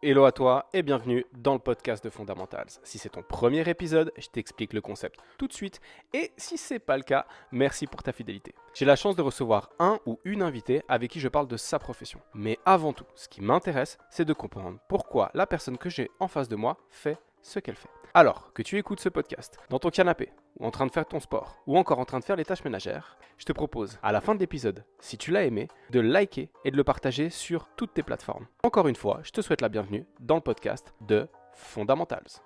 Hello à toi et bienvenue dans le podcast de Fundamentals. Si c'est ton premier épisode, je t'explique le concept tout de suite et si c'est pas le cas, merci pour ta fidélité. J'ai la chance de recevoir un ou une invitée avec qui je parle de sa profession. Mais avant tout, ce qui m'intéresse, c'est de comprendre pourquoi la personne que j'ai en face de moi fait ce qu'elle fait. Alors que tu écoutes ce podcast dans ton canapé, ou en train de faire ton sport, ou encore en train de faire les tâches ménagères, je te propose, à la fin de l'épisode, si tu l'as aimé, de le liker et de le partager sur toutes tes plateformes. Encore une fois, je te souhaite la bienvenue dans le podcast de Fundamentals.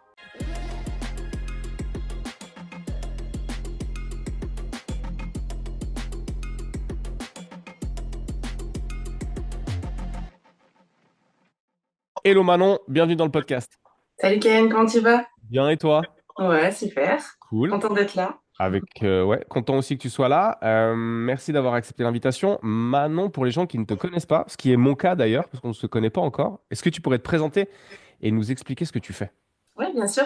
Hello Manon, bienvenue dans le podcast. Salut Ken, comment tu vas? Bien et toi? Ouais, super. Cool. Content d'être là. Ouais, content aussi que tu sois là. Merci d'avoir accepté l'invitation. Manon, pour les gens qui ne te connaissent pas, ce qui est mon cas d'ailleurs, parce qu'on ne se connaît pas encore, est-ce que tu pourrais te présenter et nous expliquer ce que tu fais? Ouais, bien sûr.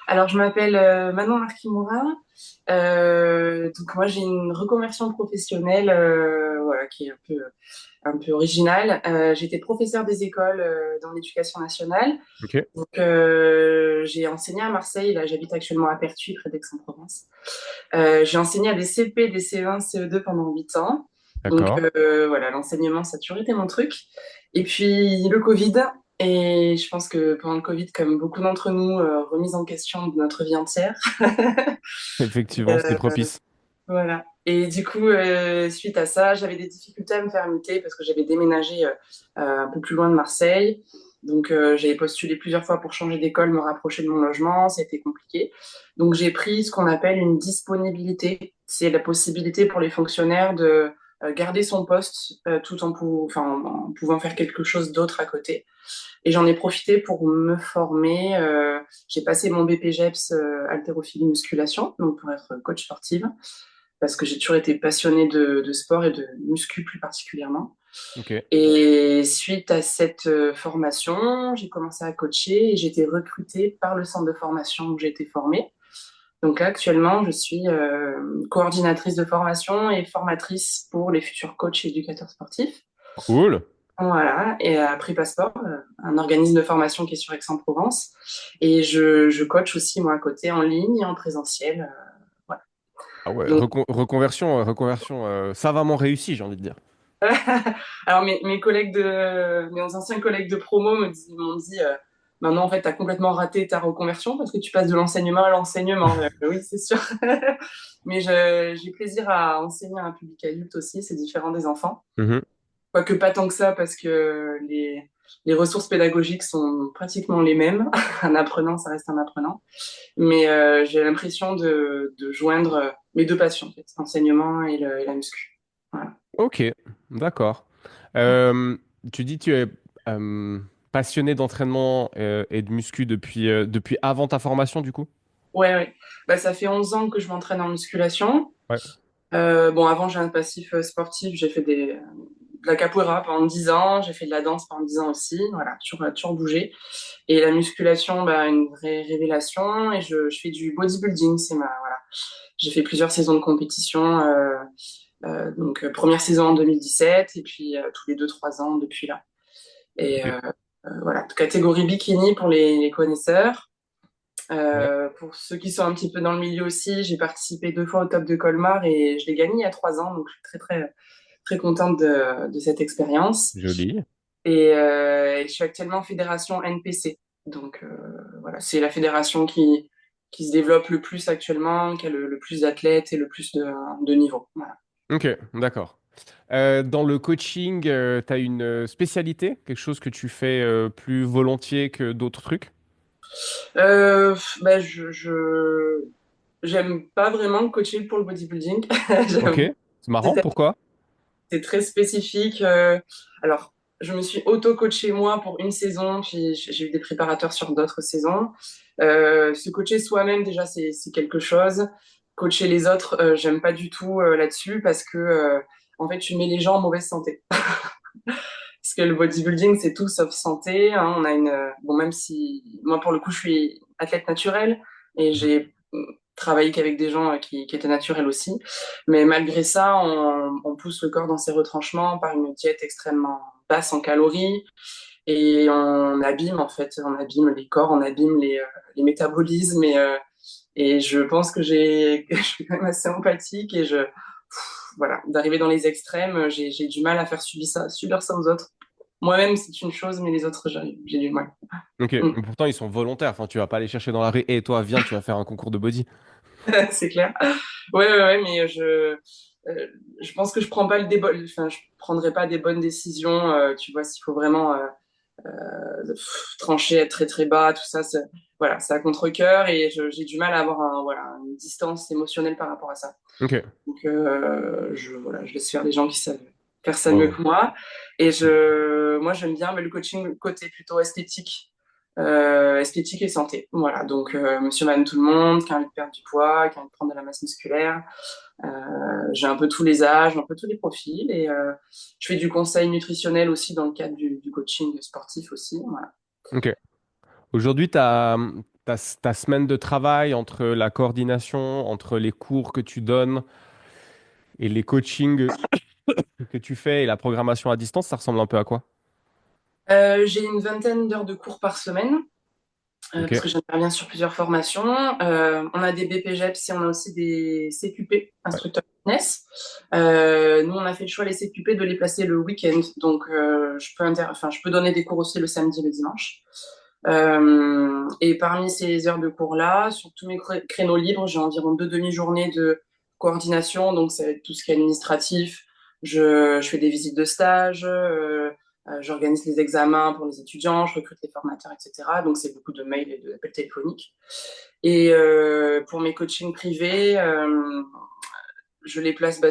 Alors, je m'appelle Manon Marquimora. Donc, moi, j'ai une reconversion professionnelle voilà, qui est un peu originale. J'étais professeure des écoles dans l'éducation nationale. Ok, Donc, j'ai enseigné à Marseille. Là, j'habite actuellement à Pertuis, près d'Aix-en-Provence. J'ai enseigné à des CP, des CE1, CE2 pendant 8 ans. Donc d'accord. voilà, l'enseignement, ça a toujours été mon truc. Et puis le Covid, et je pense que pendant le Covid, comme beaucoup d'entre nous, remise en question de notre vie entière. Effectivement, c'était Euh, propice. voilà. Et du coup, suite à ça, j'avais des difficultés à me faire muter parce que j'avais déménagé un peu plus loin de Marseille. Donc, j'avais postulé plusieurs fois pour changer d'école, me rapprocher de mon logement. C'était compliqué. Donc, j'ai pris ce qu'on appelle une disponibilité. C'est la possibilité pour les fonctionnaires de garder son poste tout en pouvant faire quelque chose d'autre à côté. Et j'en ai profité pour me former. J'ai passé mon BPGEPS haltérophilie musculation, donc pour être coach sportive parce que j'ai toujours été passionnée de sport et de muscu plus particulièrement. Ok. Et suite à cette formation, j'ai commencé à coacher et j'ai été recrutée par le centre de formation où j'ai été formée. Donc là, actuellement, je suis coordinatrice de formation et formatrice pour les futurs coachs et éducateurs sportifs. Cool. Voilà, et à Prix Passeport, un organisme de formation qui est sur Aix-en-Provence. Et je coach aussi, moi, à côté, en ligne et en présentiel. Voilà. Ah ouais, Donc, reconversion savamment réussie, j'ai envie de dire. alors mes anciens collègues de promo m'ont dit, maintenant en fait t'as complètement raté ta reconversion parce que tu passes de l'enseignement à l'enseignement. Oui, c'est sûr. Mais j'ai plaisir à enseigner à un public adulte aussi, c'est différent des enfants. Mhm. Quoique pas tant que ça parce que les ressources pédagogiques sont pratiquement les mêmes. Un apprenant, ça reste un apprenant. Mais j'ai l'impression de joindre mes deux passions, en fait, l'enseignement et la muscu. Voilà. Ok, d'accord. Euh, Tu dis que tu es euh, passionné d'entraînement et de muscu depuis avant ta formation, du coup? Ouais, ouais. Bah, ça fait 11 ans que je m'entraîne en musculation. Ouais. Bon, avant, j'ai un passif sportif. J'ai fait de la capoeira pendant 10 ans. J'ai fait de la danse pendant 10 ans aussi. Voilà, toujours bougé. Et la musculation, bah, une vraie révélation. Et je fais du bodybuilding. Voilà. J'ai fait plusieurs saisons de compétition. Donc, première saison en 2017 et puis tous les 2 3 ans depuis là. Et Ok. voilà, catégorie bikini pour les connaisseurs. Ouais. Pour ceux qui sont un petit peu dans le milieu aussi, j'ai participé 2 fois au Top de Colmar et je l'ai gagné il y a 3 ans, donc je suis très très très contente de cette expérience. Joli. Et je suis actuellement en fédération NPC, donc voilà, c'est la fédération qui se développe le plus actuellement, qui a le plus d'athlètes et le plus de niveau. Voilà. Ok, d'accord. Dans le coaching, tu as une spécialité, quelque chose que tu fais plus volontiers que d'autres trucs? Bah, j'aime pas vraiment coacher pour le bodybuilding, Ok, j'avoue. c'est marrant, pourquoi? C'est très spécifique. Alors, je me suis auto-coachée moi pour une saison, puis j'ai eu des préparateurs sur d'autres saisons. Se coacher soi-même, déjà, c'est quelque chose. Coacher les autres, j'aime pas du tout là-dessus parce que, en fait, tu mets les gens en mauvaise santé. Parce que le bodybuilding, c'est tout sauf santé, hein. On a bon, même si moi, pour le coup, je suis athlète naturelle et Mhm. j'ai travaillé qu'avec des gens qui étaient naturels aussi. Mais malgré ça, on pousse le corps dans ses retranchements par une diète extrêmement basse en calories. et on abîme en fait, on abîme les corps, on abîme les métabolismes et je pense que je suis quand même assez empathique et voilà, d'arriver dans les extrêmes, j'ai du mal à faire subir ça aux autres. Moi-même, c'est une chose, mais les autres, j'ai du mal. Ok, Mm. mais pourtant ils sont volontaires. Enfin, tu vas pas aller chercher dans la rue. Et toi, viens, tu vas faire un concours de body. C'est clair. Ouais, mais je pense que je prends pas enfin, je prendrai pas des bonnes décisions. Tu vois, s'il faut vraiment trancher, être très très bas, tout ça, voilà, c'est à contre-cœur et j'ai du mal à avoir voilà, une distance émotionnelle par rapport à ça. Ok. Donc, voilà, je laisse faire les gens qui savent faire ça Ouais, mieux ouais. que moi. Moi, j'aime bien mais le coaching côté plutôt esthétique et santé. Voilà, donc monsieur, madame, tout le monde, qui a envie de perdre du poids, qui a envie de prendre de la masse musculaire. J'ai un peu tous les âges, un peu tous les profils et je fais du conseil nutritionnel aussi dans le cadre du coaching sportif aussi. Voilà. Ok. Aujourd'hui, ta semaine de travail entre la coordination, entre les cours que tu donnes et les coachings que tu fais et la programmation à distance, ça ressemble un peu à quoi? J'ai une vingtaine d'heures de cours par semaine. Ok. Parce que j'interviens sur plusieurs formations. On a des BPGEPS et on a aussi des CQP, Ouais. instructeurs fitness. Nous, on a fait le choix, les CQP, de les placer le week-end. Donc, je peux donner des cours aussi le samedi et le dimanche. Et parmi ces heures de cours-là, sur tous mes créneaux libres, j'ai environ 2 demi-journées de coordination. Donc, ça va être tout ce qui est administratif. Je fais des visites de stage. J'organise les examens pour les étudiants, je recrute les formateurs, etc. Donc, c'est beaucoup de mails et d'appels téléphoniques. Et pour mes coachings privés, je les place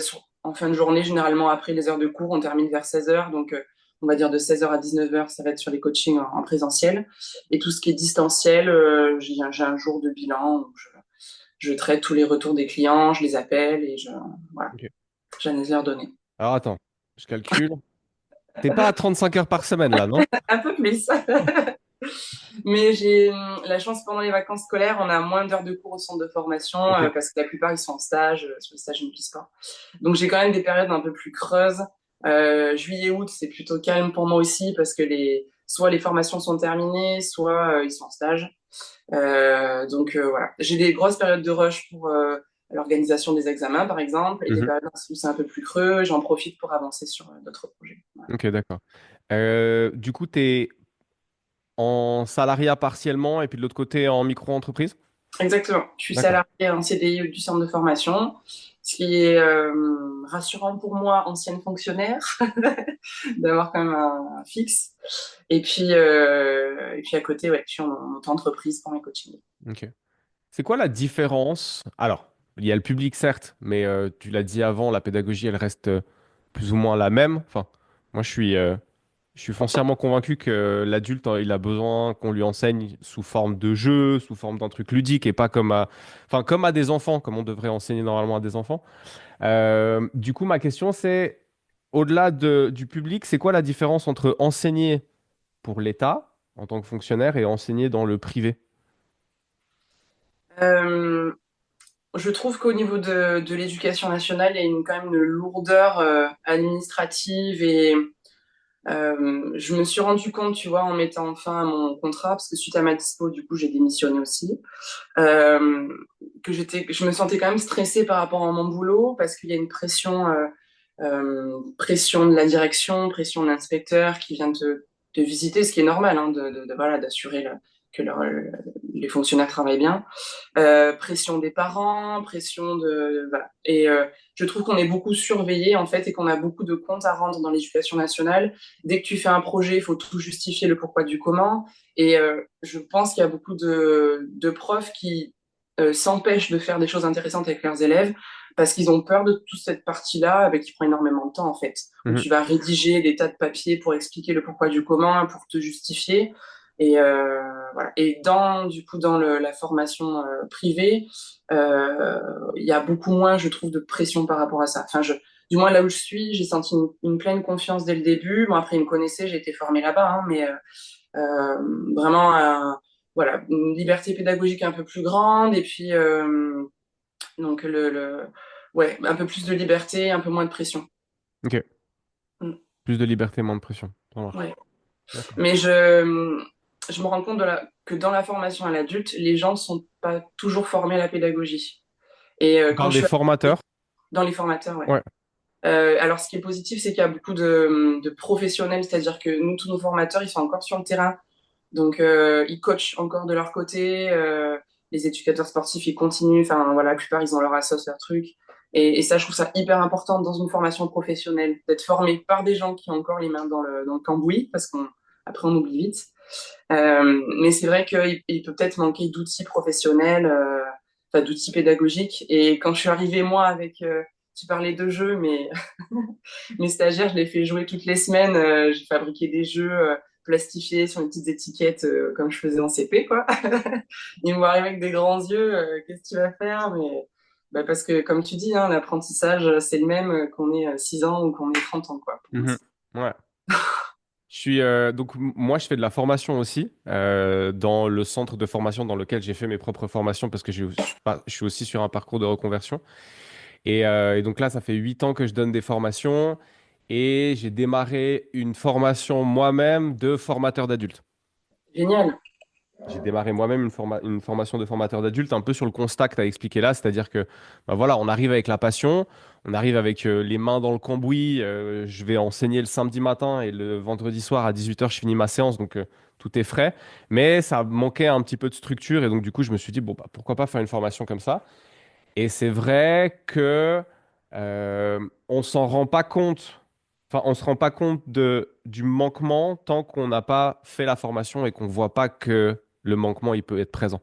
en fin de journée, généralement après les heures de cours. On termine vers 16 heures. Donc, on va dire de 16 heures à 19 heures, ça va être sur les coachings en présentiel. Et tout ce qui est distanciel, j'ai un jour de bilan où je traite tous les retours des clients, je les appelle et voilà, Ok. j'analyse leurs données. Alors attends, je calcule. T'es pas à 35 heures par semaine là, non? Un peu plus. Mais j'ai la chance pendant les vacances scolaires, on a moins d'heures de cours au centre de formation Ok. parce que la plupart ils sont en stage, sur les stages multisports. Donc j'ai quand même des périodes un peu plus creuses. Juillet, août, c'est plutôt calme pour moi aussi parce que soit les formations sont terminées, soit ils sont en stage. Voilà, j'ai des grosses périodes de rush pour l'organisation des examens par exemple, et des Mhm. périodes où c'est un peu plus creux. J'en profite pour avancer sur d'autres projets. Voilà. Ok, d'accord. Du coup, t'es en salariat partiellement et puis de l'autre côté en micro-entreprise? Exactement. Je suis D'accord. salariée en CDI du centre de formation, ce qui est rassurant pour moi, ancienne fonctionnaire, d'avoir quand même un fixe. Et puis à côté, ouais, je suis en auto-entreprise pour mes coachings. Ok. C'est quoi la différence? Alors, il y a le public, certes, mais tu l'as dit avant, la pédagogie, elle reste plus ou moins la même. Enfin, moi, je suis foncièrement convaincu que l'adulte, il a besoin qu'on lui enseigne sous forme de jeu, sous forme d'un truc ludique et pas enfin, comme à des enfants, comme on devrait enseigner normalement à des enfants. Du coup, ma question, c'est, au-delà du public, c'est quoi la différence entre enseigner pour l'État en tant que fonctionnaire et enseigner dans le privé? Euh, je trouve qu'au niveau de l'éducation nationale, il y a quand même une lourdeur administrative et je me suis rendu compte, tu vois, en mettant fin à mon contrat, parce que suite à ma dispo, du coup, j'ai démissionné aussi, euh, je me sentais quand même stressée par rapport à mon boulot, parce qu'il y a une pression de la direction, pression de l'inspecteur qui vient te visiter, ce qui est normal, hein, voilà, d'assurer que les fonctionnaires travaillent bien. Pression des parents, pression voilà. Et je trouve qu'on est beaucoup surveillé en fait et qu'on a beaucoup de comptes à rendre dans l'éducation nationale. Dès que tu fais un projet, il faut tout justifier le pourquoi du comment. Et je pense qu'il y a beaucoup de profs qui s'empêchent de faire des choses intéressantes avec leurs élèves parce qu'ils ont peur de toute cette partie-là, qui prend énormément de temps en fait, où Mhm. tu vas rédiger des tas de papiers pour expliquer le pourquoi du comment, pour te justifier. Et voilà. Et du coup, dans la formation privée, il y a beaucoup moins, je trouve, de pression par rapport à ça. Enfin, du moins là où je suis, j'ai senti une pleine confiance dès le début. Bon, après, ils me connaissaient, j'ai été formée là-bas, hein, mais vraiment, voilà, une liberté pédagogique un peu plus grande. Et puis, donc, ouais, un peu plus de liberté, un peu moins de pression. Ok. Mm. Plus de liberté, moins de pression. Ça marche. Ouais. D'accord. Mais je me rends compte que dans la formation à l'adulte, les gens ne sont pas toujours formés à la pédagogie. Et Tu quand parles je des suis formateurs? dans les formateurs, ouais. Ouais. Alors, ce qui est positif, c'est qu'il y a beaucoup de professionnels, c'est-à-dire que nous, tous nos formateurs, ils sont encore sur le terrain. Donc, ils coachent encore de leur côté. Les éducateurs sportifs, ils continuent. Enfin, voilà, la plupart, ils ont leur assos, leur truc. Et ça, je trouve ça hyper important dans une formation professionnelle, d'être formé par des gens qui ont encore les mains dans le cambouis, parce qu'après, on oublie vite. Mais c'est vrai qu'il peut peut-être manquer d'outils professionnels, enfin, d'outils pédagogiques. Et quand je suis arrivée, moi, tu parlais de jeux, mais mes stagiaires, je les fais jouer toutes les semaines. J'ai fabriqué des jeux plastifiés sur les petites étiquettes comme je faisais en CP, quoi. Ils me voient arriver avec des grands yeux. Qu'est-ce que tu vas faire? Mais bah, parce que, comme tu dis, hein, l'apprentissage, c'est le même qu'on ait 6 ans ou qu'on ait 30 ans, quoi. Pour moi, Mhm. Ouais. Moi je fais de la formation aussi dans le centre de formation dans lequel j'ai fait mes propres formations parce que je suis aussi sur un parcours de reconversion et donc là ça fait 8 ans que je donne des formations et j'ai démarré une formation moi-même de formateur d'adultes. génial. J'ai démarré moi-même une formation de formateur d'adultes un peu sur le constat que tu as expliqué là, c'est-à-dire que bah voilà, on arrive avec la passion, on arrive avec les mains dans le cambouis, je vais enseigner le samedi matin et le vendredi soir à 18 h je finis ma séance, donc tout est frais, mais ça manquait un petit peu de structure et donc du coup je me suis dit, bon, bah, pourquoi pas faire une formation comme ça? Et c'est vrai que on s'en rend pas compte, enfin on se rend pas compte du manquement tant qu'on n'a pas fait la formation et qu'on voit pas que le manquement il peut être présent.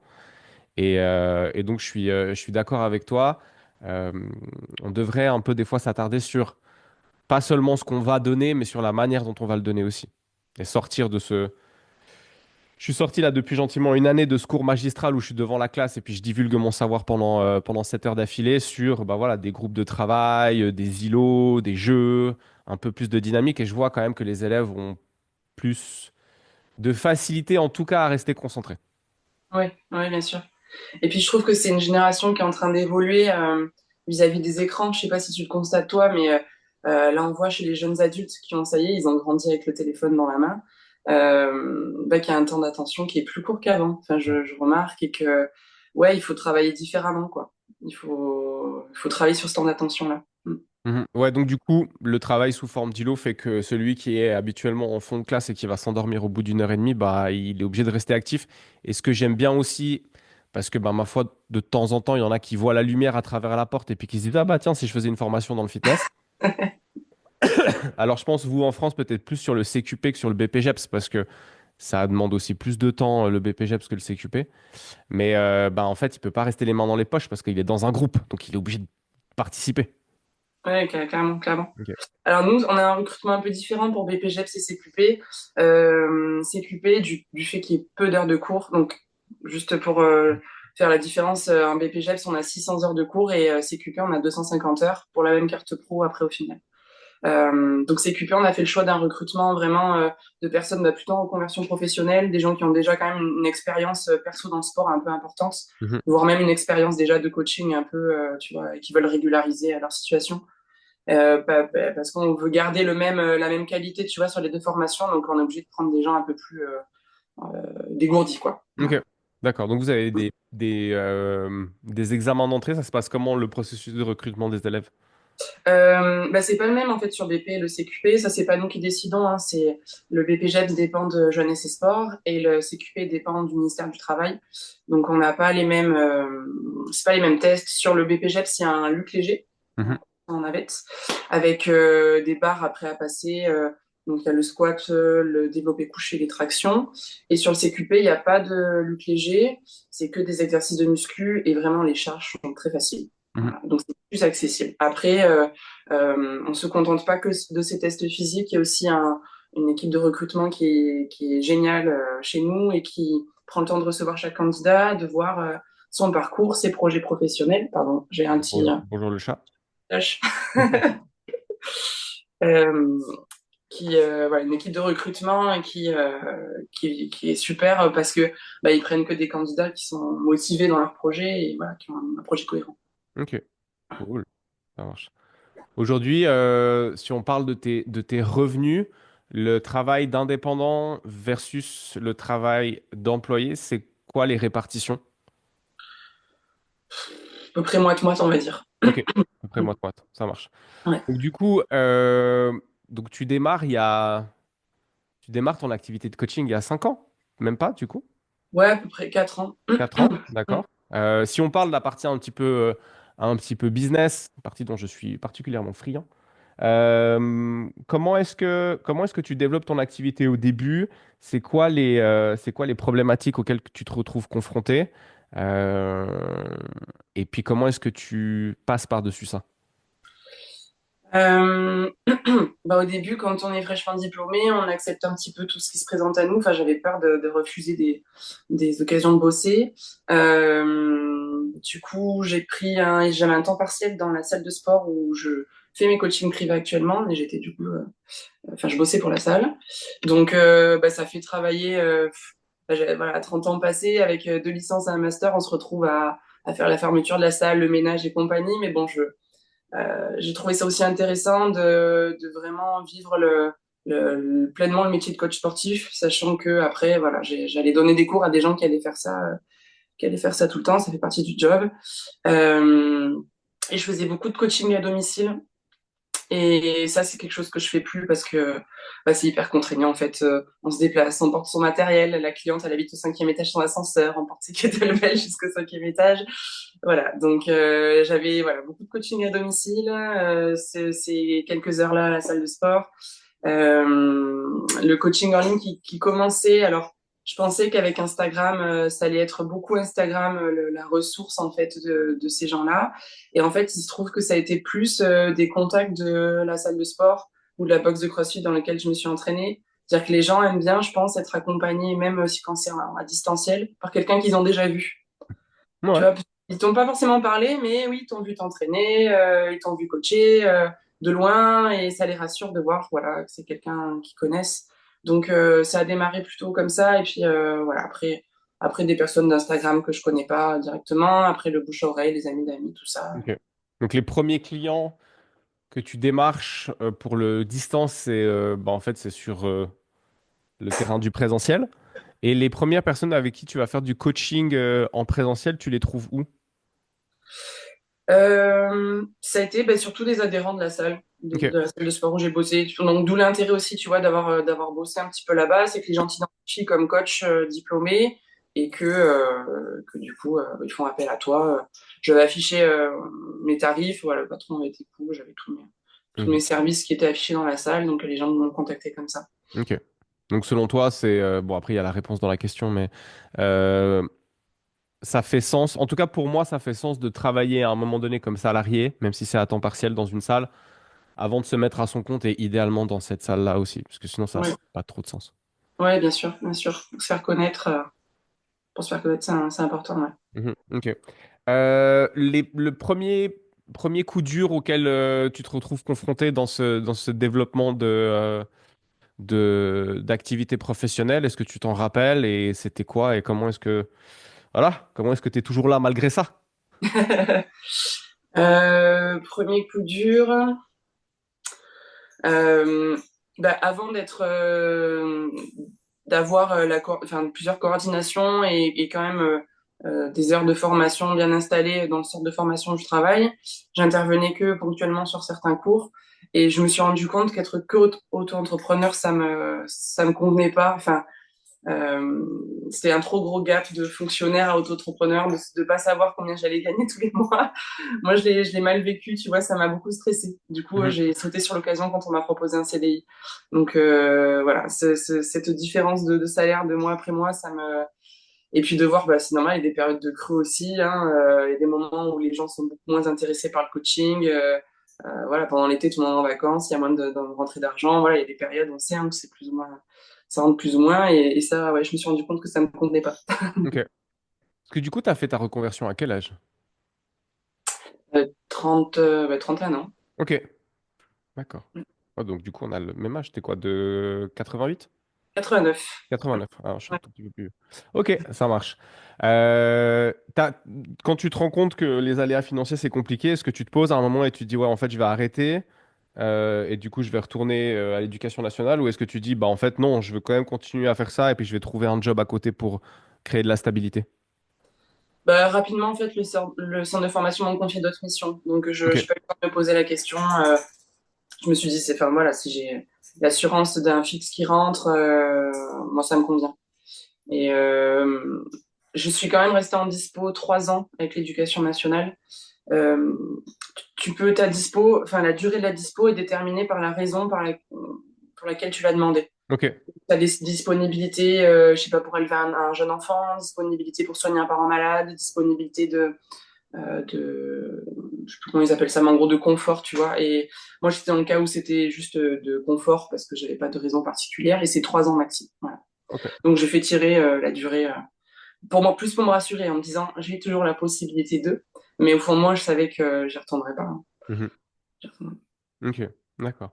Et donc je suis d'accord avec toi. Euh, on devrait un peu des fois s'attarder sur pas seulement ce qu'on va donner, mais sur la manière dont on va le donner aussi. Et sortir de ce, je suis sorti là depuis gentiment une année de ce cours magistral où je suis devant la classe et puis je divulgue mon savoir pendant 7 heures d'affilée sur bah voilà, des groupes de travail, des îlots, des jeux, un peu plus de dynamique. Et je vois quand même que les élèves ont plus de facilité en tout cas à rester concentrés. Oui, oui, bien sûr. Et puis je trouve que c'est une génération qui est en train d'évoluer vis-à-vis des écrans. Je sais pas si tu le constates toi, mais là on voit chez les jeunes adultes qui ont, ça y est, ils ont grandi avec le téléphone dans la main, bah, qu'il y a un temps d'attention qui est plus court qu'avant. Enfin, je remarque et que ouais, il faut travailler différemment, quoi. Il faut travailler sur ce temps d'attention-là. Mm. Mhm. Ouais, donc du coup, le travail sous forme d'îlot fait que celui qui est habituellement en fond de classe et qui va s'endormir au bout d'une heure et demie, bah, il est obligé de rester actif. Et ce que j'aime bien aussi, parce que bah, ma foi, de temps en temps, il y en a qui voient la lumière à travers la porte et puis qui se disent, ah bah tiens, si je faisais une formation dans le fitness. Alors je pense, vous en France, peut-être plus sur le CQP que sur le BPGEPS, parce que ça demande aussi plus de temps, le BPGEPS, que le CQP. Mais bah, en fait, il peut pas rester les mains dans les poches parce qu'il est dans un groupe, donc il est obligé de participer. Ouais, carrément, clairement. Ok. Alors nous, on a un recrutement un peu différent pour BPGEPS et CQP. CQP, du fait qu'il y ait peu d'heures de cours, donc juste pour faire la différence, en BPGEPS, on a 600 heures de cours et CQP, on a 250 heures pour la même carte pro après au final. Donc CQP, on a fait le choix d'un recrutement vraiment de personnes bah, plutôt en reconversion professionnelle, des gens qui ont déjà quand même une expérience perso dans le sport un peu importante, Mhm. voire même une expérience déjà de coaching un peu, tu vois, et qui veulent régulariser leur situation. Parce qu'on veut garder la même qualité, tu vois, sur les deux formations, donc on est obligé de prendre des gens un peu plus dégourdis, quoi. Ok, Voilà. d'accord. Donc vous avez des examens d'entrée, ça se passe comment le processus de recrutement des élèves? Bah, c'est pas le même en fait sur BP et le CQP, ça c'est pas nous qui décidons, hein, c'est le BPJEPS dépend de Jeunesse et Sport et le CQP dépend du ministère du Travail. Donc on n'a pas les mêmes, c'est pas les mêmes tests. Sur le BPJEPS, il y a un luc léger Mhm. en navette avec des barres après à passer. Donc il y a le squat, le développé couché, les tractions. Et sur le CQP, il n'y a pas de luc léger, c'est que des exercices de muscu et vraiment les charges sont très faciles. Mhm. Voilà. Donc c'est plus accessible. Après, on se contente pas que de ces tests physiques, il y a aussi une équipe de recrutement qui est géniale chez nous et qui prend le temps de recevoir chaque candidat, de voir son parcours, ses projets professionnels. Pardon, j'ai un petit Bonjour, bonjour le chat. tâche. Euh, voilà, une équipe de recrutement qui est super parce que bah, ils prennent que des candidats qui sont motivés dans leur projet et voilà, qui ont un projet cohérent. Ok, cool, ça marche. Aujourd'hui, si on parle de tes revenus, Le travail d'indépendant versus le travail d'employé, c'est quoi les répartitions? À peu près moite-moite, on va dire. Ok, après moite-moite, ça marche. Ouais. Donc du coup, donc tu démarres ton activité de coaching il y a 5 ans, même pas du coup? Ouais, à peu près 4 ans. 4 ans, d'accord. Si on parle de la partie un petit peu business, partie dont je suis particulièrement friand, comment est-ce que tu développes ton activité au début? C'est quoi les problématiques auxquelles tu te retrouves confronté? Euh, et puis comment est-ce que tu passes par-dessus ça? Euh, Bah, au début, quand on est fraîchement diplômé, on accepte un petit peu tout ce qui se présente à nous. Enfin, j'avais peur de refuser des occasions de bosser. Du coup, j'avais un temps partiel dans la salle de sport où je fais mes coachings privés actuellement, mais j'étais du coup, enfin, je bossais pour la salle. Donc, bah, ça fait travailler, voilà, 30 ans passés avec 2 licences et un master, on se retrouve à faire la fermeture de la salle, le ménage et compagnie. Mais bon, j'ai trouvé ça aussi intéressant de vraiment vivre pleinement le métier de coach sportif, sachant que après, voilà, j'allais donner des cours à des gens qui allaient faire ça tout le temps, ça fait partie du job. Euh, et je faisais beaucoup de coaching à domicile. Et ça, c'est quelque chose que je fais plus parce que bah, c'est hyper contraignant en fait. On se déplace, on porte son matériel. La cliente, elle habite au 5e étage sans ascenseur, on porte ses kettlebells jusqu'au 5e étage. Voilà, donc j'avais voilà beaucoup de coaching à domicile. Ces quelques heures là à la salle de sport. Le coaching en ligne qui commençait. Alors, je pensais qu'avec Instagram, ça allait être beaucoup Instagram, la ressource en fait de ces gens-là. Et en fait, il se trouve que ça a été plus des contacts de la salle de sport ou de la box de CrossFit dans laquelle je me suis entraînée. C'est-à-dire que les gens aiment bien, je pense, être accompagnés, même si quand c'est à distanciel, par quelqu'un qu'ils ont déjà vu. Tu Ouais. vois, ils t'ont pas forcément parlé, mais oui, ils t'ont vu t'entraîner, ils t'ont vu coacher de loin, et ça les rassure de voir, voilà, que c'est quelqu'un qu'ils connaissent. Donc ça a démarré plutôt comme ça, et puis voilà, après des personnes d'Instagram que je connais pas directement, après le bouche à oreille, les amis d'amis, tout ça. Ok. Donc les premiers clients que tu démarches pour le distance, bah, en fait c'est sur le terrain du présentiel. Et les premières personnes avec qui tu vas faire du coaching en présentiel, tu les trouves où? Ça a été ben, surtout des adhérents de la salle, Ok. de la salle de sport où j'ai bossé. Donc d'où l'intérêt aussi, tu vois, d'avoir bossé un petit peu là-bas, c'est que les gens t'identifient comme coach diplômé et que du coup ils font appel à toi. Je vais afficher mes tarifs, voilà, le patron était cool, j'avais tous mes Mhm. services qui étaient affichés dans la salle, donc les gens m'ont contacté comme ça. Ok. Donc selon toi, bon, après il y a la réponse dans la question, mais euh, ça fait sens. En tout cas pour moi, ça fait sens de travailler à un moment donné comme salarié, même si c'est à temps partiel dans une salle, avant de se mettre à son compte et idéalement dans cette salle-là aussi, parce que sinon ça n'a Ouais, pas trop de sens. ouais, bien sûr, bien sûr. Pour se faire connaître, c'est important, ouais. Mhm. Ok. Le premier coup dur auquel tu te retrouves confronté dans ce développement d'activité professionnelle, est-ce que tu t'en rappelles et c'était quoi et comment est-ce que tu es toujours là malgré ça? Premier coup dur. Euh, Bah, avant d'avoir enfin, plusieurs coordinations et quand même des heures de formation bien installées dans le centre de formation où je travaille, j'intervenais que ponctuellement sur certains cours et je me suis rendu compte qu'être que auto-entrepreneur, ça me convenait pas. Enfin, euh, c'était un trop gros gap de fonctionnaire à auto-entrepreneur, de pas savoir combien j'allais gagner tous les mois. Moi, je l'ai mal vécu, tu vois, ça m'a beaucoup stressé. Du coup, Mhm. j'ai sauté sur l'occasion quand on m'a proposé un CDI. Donc, voilà, cette différence de salaire de mois après mois, ça me... Et puis de voir, bah, c'est normal, il y a des périodes de creux aussi, hein, il y a des moments où les gens sont beaucoup moins intéressés par le coaching. Voilà, pendant l'été, tout le monde est en vacances, il y a moins de rentrée d'argent. Voilà, il y a des périodes, on sait, hein, où c'est plus ou moins, ça rentre plus ou moins. Et ça, ouais, je me suis rendu compte que ça me convenait pas. Ok. Parce que du coup, tu as fait ta reconversion à quel âge? 31 ans. Ok, d'accord. Ah, donc du coup, on a le même âge. T'es quoi, de 88? 89. 89. Alors, je suis un Ouais. tout petit peu plus vieux. Ok, ça marche. Quand tu te rends compte que les aléas financiers, c'est compliqué, est-ce que tu te poses à un moment et tu te dis, ouais, en fait, je vais arrêter? et du coup je vais retourner à l'éducation nationale, ou est-ce que tu dis, bah en fait non, je veux quand même continuer à faire ça et puis je vais trouver un job à côté pour créer de la stabilité? Bah, rapidement, en fait, le centre de formation m'a confié d'autres missions. Donc, je Ok, n'ai pas eu le temps de me poser la question. Je me suis dit, c'est, enfin, voilà, si j'ai l'assurance d'un fixe qui rentre, moi, ça me convient. Et je suis quand même restée en dispo 3 ans avec l'éducation nationale. Euh, ta dispo, enfin, la durée de la dispo est déterminée par la raison pour laquelle tu vas demander. ok. Tu as des disponibilités, je sais pas, pour élever un jeune enfant, disponibilité pour soigner un parent malade, disponibilité je sais plus comment ils appellent ça, mais en gros de confort, tu vois. Et moi, j'étais dans le cas où c'était juste de confort parce que j'avais pas de raison particulière et c'est 3 ans maxi. Voilà. Ok. Donc, je fais tirer la durée pour moi, plus pour me rassurer en me disant j'ai toujours la possibilité de, mais au fond de moi, je savais que j'y retournerais pas, hein. Mhm. J'y retournerais. Ok, d'accord.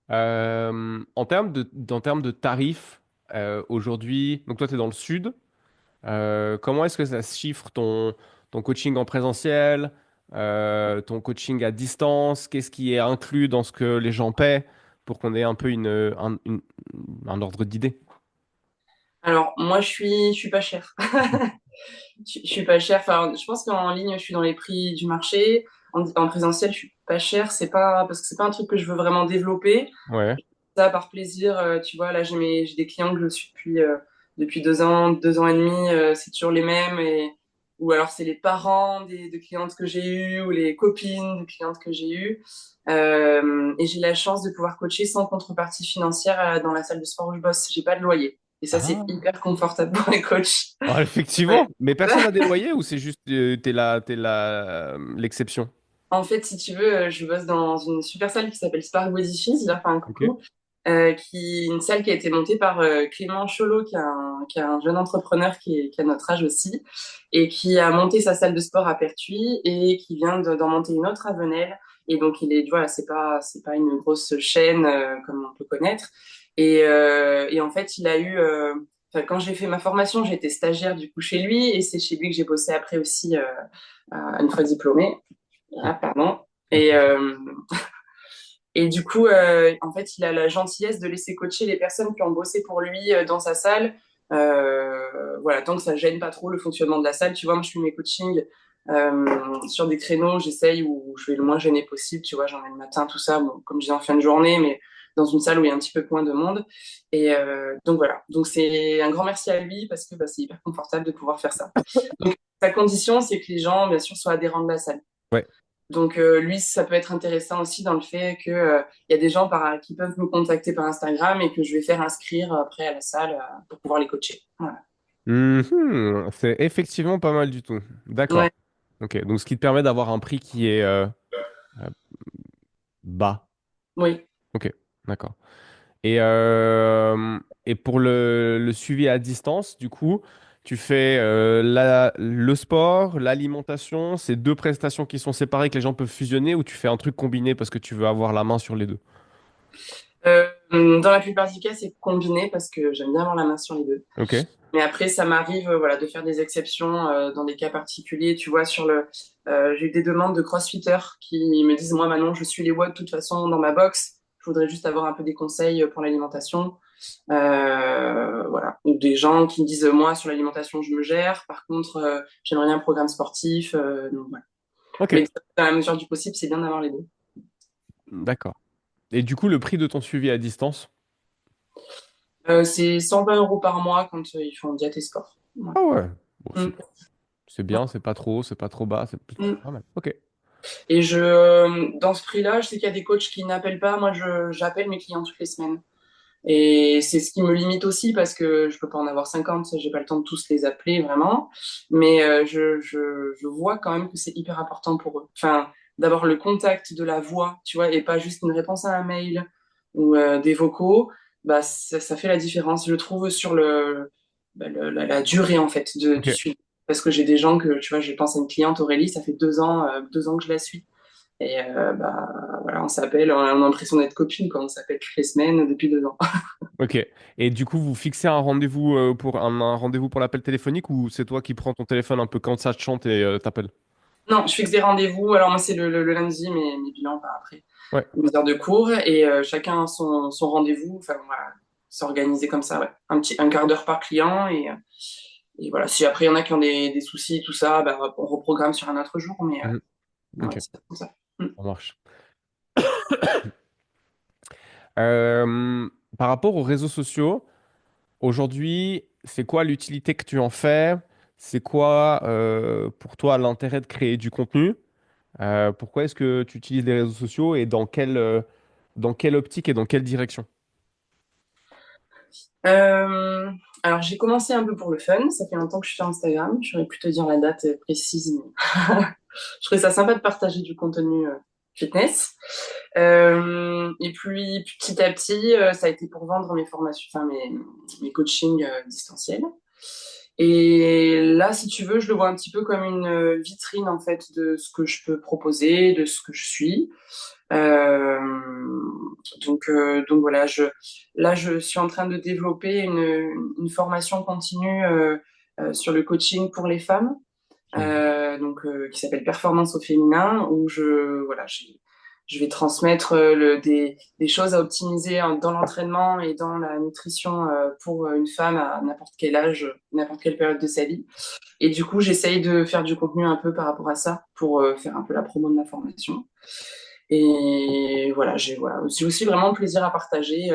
En termes de tarifs, aujourd'hui, donc toi, tu es dans le sud. Comment est-ce que ça se chiffre ton coaching en présentiel, ton coaching à distance? Qu'est-ce qui est inclus dans ce que les gens paient pour qu'on ait un peu un ordre d'idée? Alors, moi, je suis pas chère. Je suis pas chère. Enfin, je pense qu'en ligne, je suis dans les prix du marché. En présentiel, je suis pas chère. C'est pas parce que c'est pas un truc que je veux vraiment développer. Ouais. Ça, par plaisir, tu vois. Là, j'ai des clients que je suis depuis 2 ans, 2 ans et demi. C'est toujours les mêmes ou alors c'est les parents de clientes que j'ai eues ou les copines de clientes que j'ai eues. Et j'ai la chance de pouvoir coacher sans contrepartie financière dans la salle de sport où je bosse. J'ai pas de loyer. Et ça, c'est Ah. hyper confortable pour les coachs. Ah, effectivement, Ouais. mais personne n'a des loyers ou c'est juste l'exception? En fait, si tu veux, je bosse dans une super salle qui s'appelle Spark Body Fit, je leur fais un Ok. coucou, une salle qui a été montée par Clément Cholot, qui est un jeune entrepreneur qui a notre âge aussi, et qui a monté sa salle de sport à Pertuis et qui vient d'en monter une autre à Venelle. Et donc, voilà, c'est pas une grosse chaîne comme on peut connaître. Et en fait, enfin, quand j'ai fait ma formation, j'étais stagiaire du coup chez lui, et c'est chez lui que j'ai bossé après aussi une fois diplômée. Ah, pardon. Et du coup, en fait, il a la gentillesse de laisser coacher les personnes qui ont bossé pour lui dans sa salle. Voilà, tant que ça gêne pas trop le fonctionnement de la salle. Tu vois, moi, je fais mes coachings sur des créneaux, j'essaye où je vais le moins gêner possible. Tu vois, j'en ai le matin, tout ça, bon, comme je dis en fin de journée, mais dans une salle où il y a un petit peu moins de monde. Et donc voilà. Donc c'est un grand merci à lui parce que bah, c'est hyper confortable de pouvoir faire ça. Donc sa condition, c'est que les gens, bien sûr, soient adhérents de la salle. Ouais. Donc lui, ça peut être intéressant aussi dans le fait que il y a des gens qui peuvent me contacter par Instagram et que je vais faire inscrire après à la salle pour pouvoir les coacher. Voilà. Mhm, c'est effectivement pas mal du tout. D'accord. Ouais, Ok, donc ce qui te permet d'avoir un prix qui est euh, bas. oui. Ok, d'accord. Et pour le suivi à distance, du coup, tu fais le sport, l'alimentation, c'est deux prestations qui sont séparées que les gens peuvent fusionner, ou tu fais un truc combiné parce que tu veux avoir la main sur les deux? Dans la plupart des cas, c'est combiné parce que j'aime bien avoir la main sur les deux. Ok. Mais après, ça m'arrive, voilà, de faire des exceptions dans des cas particuliers. Tu vois, j'ai eu des demandes de crossfitters qui me disent, moi, maintenant, je suis les watts de toute façon dans ma box. Je voudrais juste avoir un peu des conseils pour l'alimentation. Voilà. Ou des gens qui me disent, moi, sur l'alimentation, je me gère. Par contre, j'aimerais bien un programme sportif. Donc, voilà. Ok, Mais dans la mesure du possible, c'est bien d'avoir les deux. d'accord. Et du coup, le prix de ton suivi à distance? C'est 120 euros par mois quand ils font diète et sport. Voilà. Ah ouais. Bon, Mm. c'est bien, c'est pas trop bas, c'est plutôt Mm. pas mal. Ok. Et dans ce prix-là, je sais qu'il y a des coachs qui n'appellent pas. Moi, j'appelle mes clients toutes les semaines. Et c'est ce qui me limite aussi parce que je peux pas en avoir 50, j'ai pas le temps de tous les appeler vraiment. Mais je vois quand même que c'est hyper important pour eux. Enfin, d'avoir le contact de la voix, tu vois, et pas juste une réponse à un mail ou des vocaux. Bah, ça fait la différence, je trouve, sur la durée en fait Ok. du suivi. Parce que j'ai des gens que, tu vois, je pense à une cliente Aurélie, ça fait 2 ans que je la suis. Et bah voilà, on s'appelle, on a l'impression d'être copines, quoi. On s'appelle toutes les semaines depuis 2 ans. Ok. Et du coup, vous fixez un rendez-vous pour un rendez-vous pour l'appel téléphonique, ou c'est toi qui prends ton téléphone un peu quand ça te chante et t'appelles? Non, je fixe des rendez-vous. Alors moi, c'est le lundi, mes bilans par après, Ouais, mes heures de cours, et chacun a son rendez-vous. Enfin, on va s'organiser comme ça, ouais. Un quart d'heure par client, et voilà. Si après il y en a qui ont des soucis, tout ça, bah, on reprogramme sur un autre jour, mais mhm, ouais, ok, c'est comme ça. Mm. ça marche. Euh, Par rapport aux réseaux sociaux, aujourd'hui, c'est quoi l'utilité que tu en fais? C'est quoi pour toi l'intérêt de créer du contenu? Pourquoi est-ce que tu utilises les réseaux sociaux et dans quelle optique et dans quelle direction? Euh, alors j'ai commencé un peu pour le fun. Ça fait longtemps que je suis sur Instagram. Je saurais plus te dire la date précise, mais je trouvais ça sympa de partager du contenu fitness. Et puis petit à petit, ça a été pour vendre mes formations, enfin mes coachings distanciels. Et là, si tu veux, je le vois un petit peu comme une vitrine en fait de ce que je peux proposer, de ce que je suis. Euh, donc voilà, là, je suis en train de développer une formation continue sur le coaching pour les femmes, Génial. qui s'appelle Performance au féminin, où je vais transmettre des choses à optimiser dans l'entraînement et dans la nutrition pour une femme à n'importe quel âge, n'importe quelle période de sa vie. Et du coup, j'essaye de faire du contenu un peu par rapport à ça pour faire un peu la promo de ma formation. Et voilà, j'ai aussi vraiment plaisir à partager.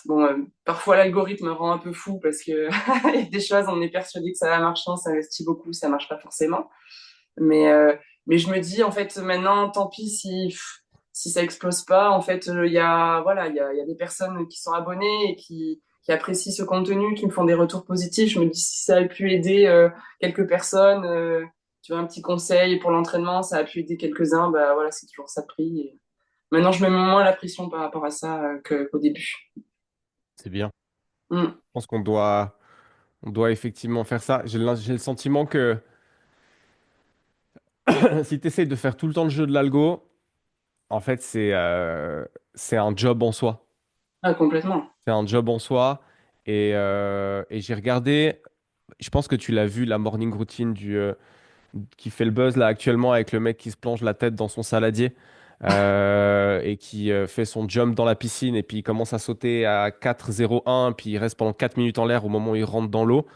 Bon, parfois l'algorithme me rend un peu fou parce que il y a des choses, on est persuadé que ça va marcher, on s'investit beaucoup, ça marche pas forcément. Mais, euh, mais je me dis, en fait, maintenant, tant pis si ça explose pas. En fait, il y a des personnes qui sont abonnées et qui apprécient ce contenu, qui me font des retours positifs. Je me dis, si ça a pu aider quelques personnes, tu vois, un petit conseil pour l'entraînement, ça a pu aider quelques-uns, bah voilà, c'est toujours ça de prix. Et maintenant, je mets moins la pression par rapport à ça qu'au début. C'est bien. Mm. Je pense on doit effectivement faire ça. J'ai le sentiment que si tu essayes de faire tout le temps le jeu de l'algo, en fait, c'est un job en soi. Ah, complètement. C'est un job en soi. Et j'ai regardé, je pense que tu l'as vu, la morning routine qui fait le buzz là actuellement avec le mec qui se plonge la tête dans son saladier et qui fait son jump dans la piscine et puis il commence à sauter à 4,01 puis il reste pendant 4 minutes en l'air au moment où il rentre dans l'eau.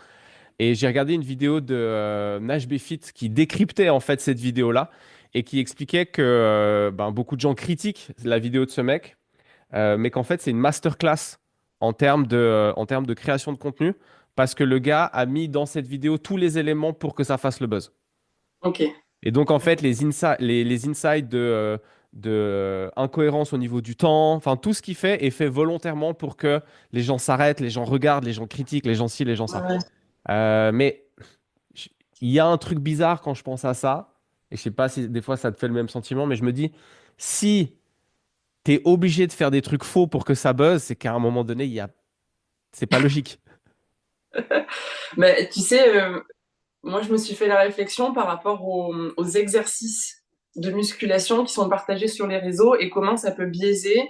Et j'ai regardé une vidéo de Nash Befit qui décryptait en fait cette vidéo-là et qui expliquait que ben, beaucoup de gens critiquent la vidéo de ce mec, mais qu'en fait c'est une masterclass en termes de création de contenu parce que le gars a mis dans cette vidéo tous les éléments pour que ça fasse le buzz. Ok. Et donc, en fait, les insights de incohérence au niveau du temps, enfin, tout ce qu'il fait est fait volontairement pour que les gens s'arrêtent, les gens regardent, les gens critiquent, les gens ci, les gens ça. Ouais. Mais je- il y a un truc bizarre quand je pense à ça, et je sais pas si des fois ça te fait le même sentiment, mais je me dis, si tu es obligé de faire des trucs faux pour que ça buzz, c'est qu'à un moment donné, c'est pas logique. Mais tu sais, moi, je me suis fait la réflexion par rapport aux exercices de musculation qui sont partagés sur les réseaux et comment ça peut biaiser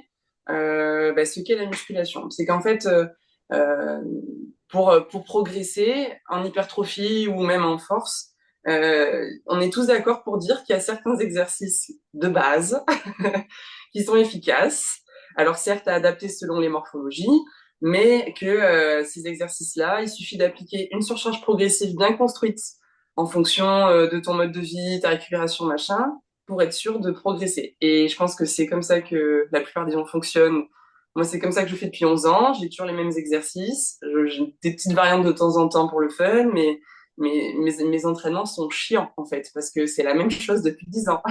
bah, ce qu'est la musculation. C'est qu'en fait, euh, pour progresser en hypertrophie ou même en force, on est tous d'accord pour dire qu'il y a certains exercices de base qui sont efficaces. Alors certes, à adapter selon les morphologies, mais que ces exercices-là, il suffit d'appliquer une surcharge progressive bien construite en fonction de ton mode de vie, ta récupération, machin, pour être sûr de progresser. Et je pense que c'est comme ça que la plupart des gens fonctionnent. Moi, c'est comme ça que je fais depuis 11 ans. J'ai toujours les mêmes exercices. J'ai des petites variantes de temps en temps pour le fun, mais mes entraînements sont chiants, en fait, parce que c'est la même chose depuis 10 ans.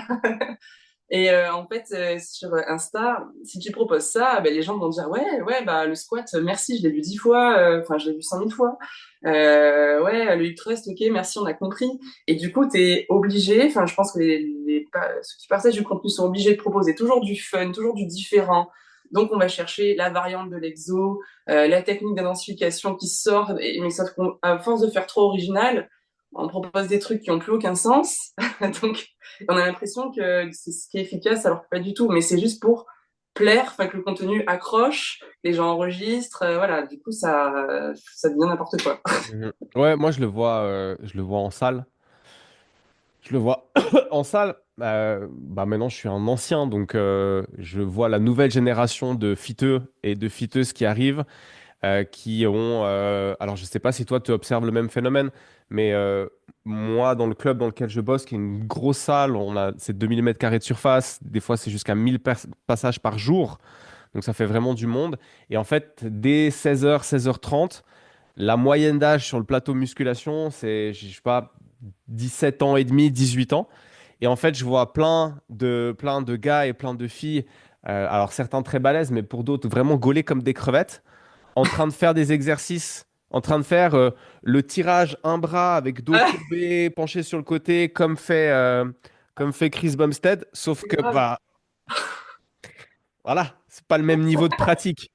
Et en fait, sur Insta, si tu proposes ça, ben, les gens vont dire ouais, bah le squat, merci, je l'ai vu 10 fois, enfin je l'ai vu 100 000 fois. Ouais, le hip thrust, ok, merci, on a compris. Et du coup, t'es obligé, enfin je pense que ceux qui partagent du contenu sont obligés de proposer toujours du fun, toujours du différent. Donc on va chercher la variante de l'exo, la technique d'intensification qui sort, mais sauf qu'à force de faire trop original, on propose des trucs qui ont plus aucun sens. Donc on a l'impression que c'est ce qui est efficace, alors que pas du tout. Mais c'est juste pour plaire, enfin que le contenu accroche, les gens enregistrent, voilà. Du coup, ça devient n'importe quoi. Mhm. Ouais, moi je le vois en salle. Je le vois en salle. Bah maintenant, je suis un ancien, donc je vois la nouvelle génération de fiteux et de fiteuses qui arrivent, qui ont. Alors, je sais pas si toi, tu observes le même phénomène, mais moi, dans le club dans lequel je bosse, qui est une grosse salle, c'est 2000 mètres carrés de surface. Des fois, c'est jusqu'à 1000 passages par jour. Donc, ça fait vraiment du monde. Et en fait, dès 16h, 16h30, la moyenne d'âge sur le plateau musculation, c'est, je sais pas, 17 ans et demi, 18 ans. Et en fait, je vois plein de gars et plein de filles, alors certains très balèzes, mais pour d'autres vraiment gaulés comme des crevettes, en train de faire des exercices, en train de faire le tirage un bras avec dos Ah, courbé, penché sur le côté, comme fait Chris Bumstead, sauf c'est que grave. bah voilà, c'est pas le même niveau de pratique.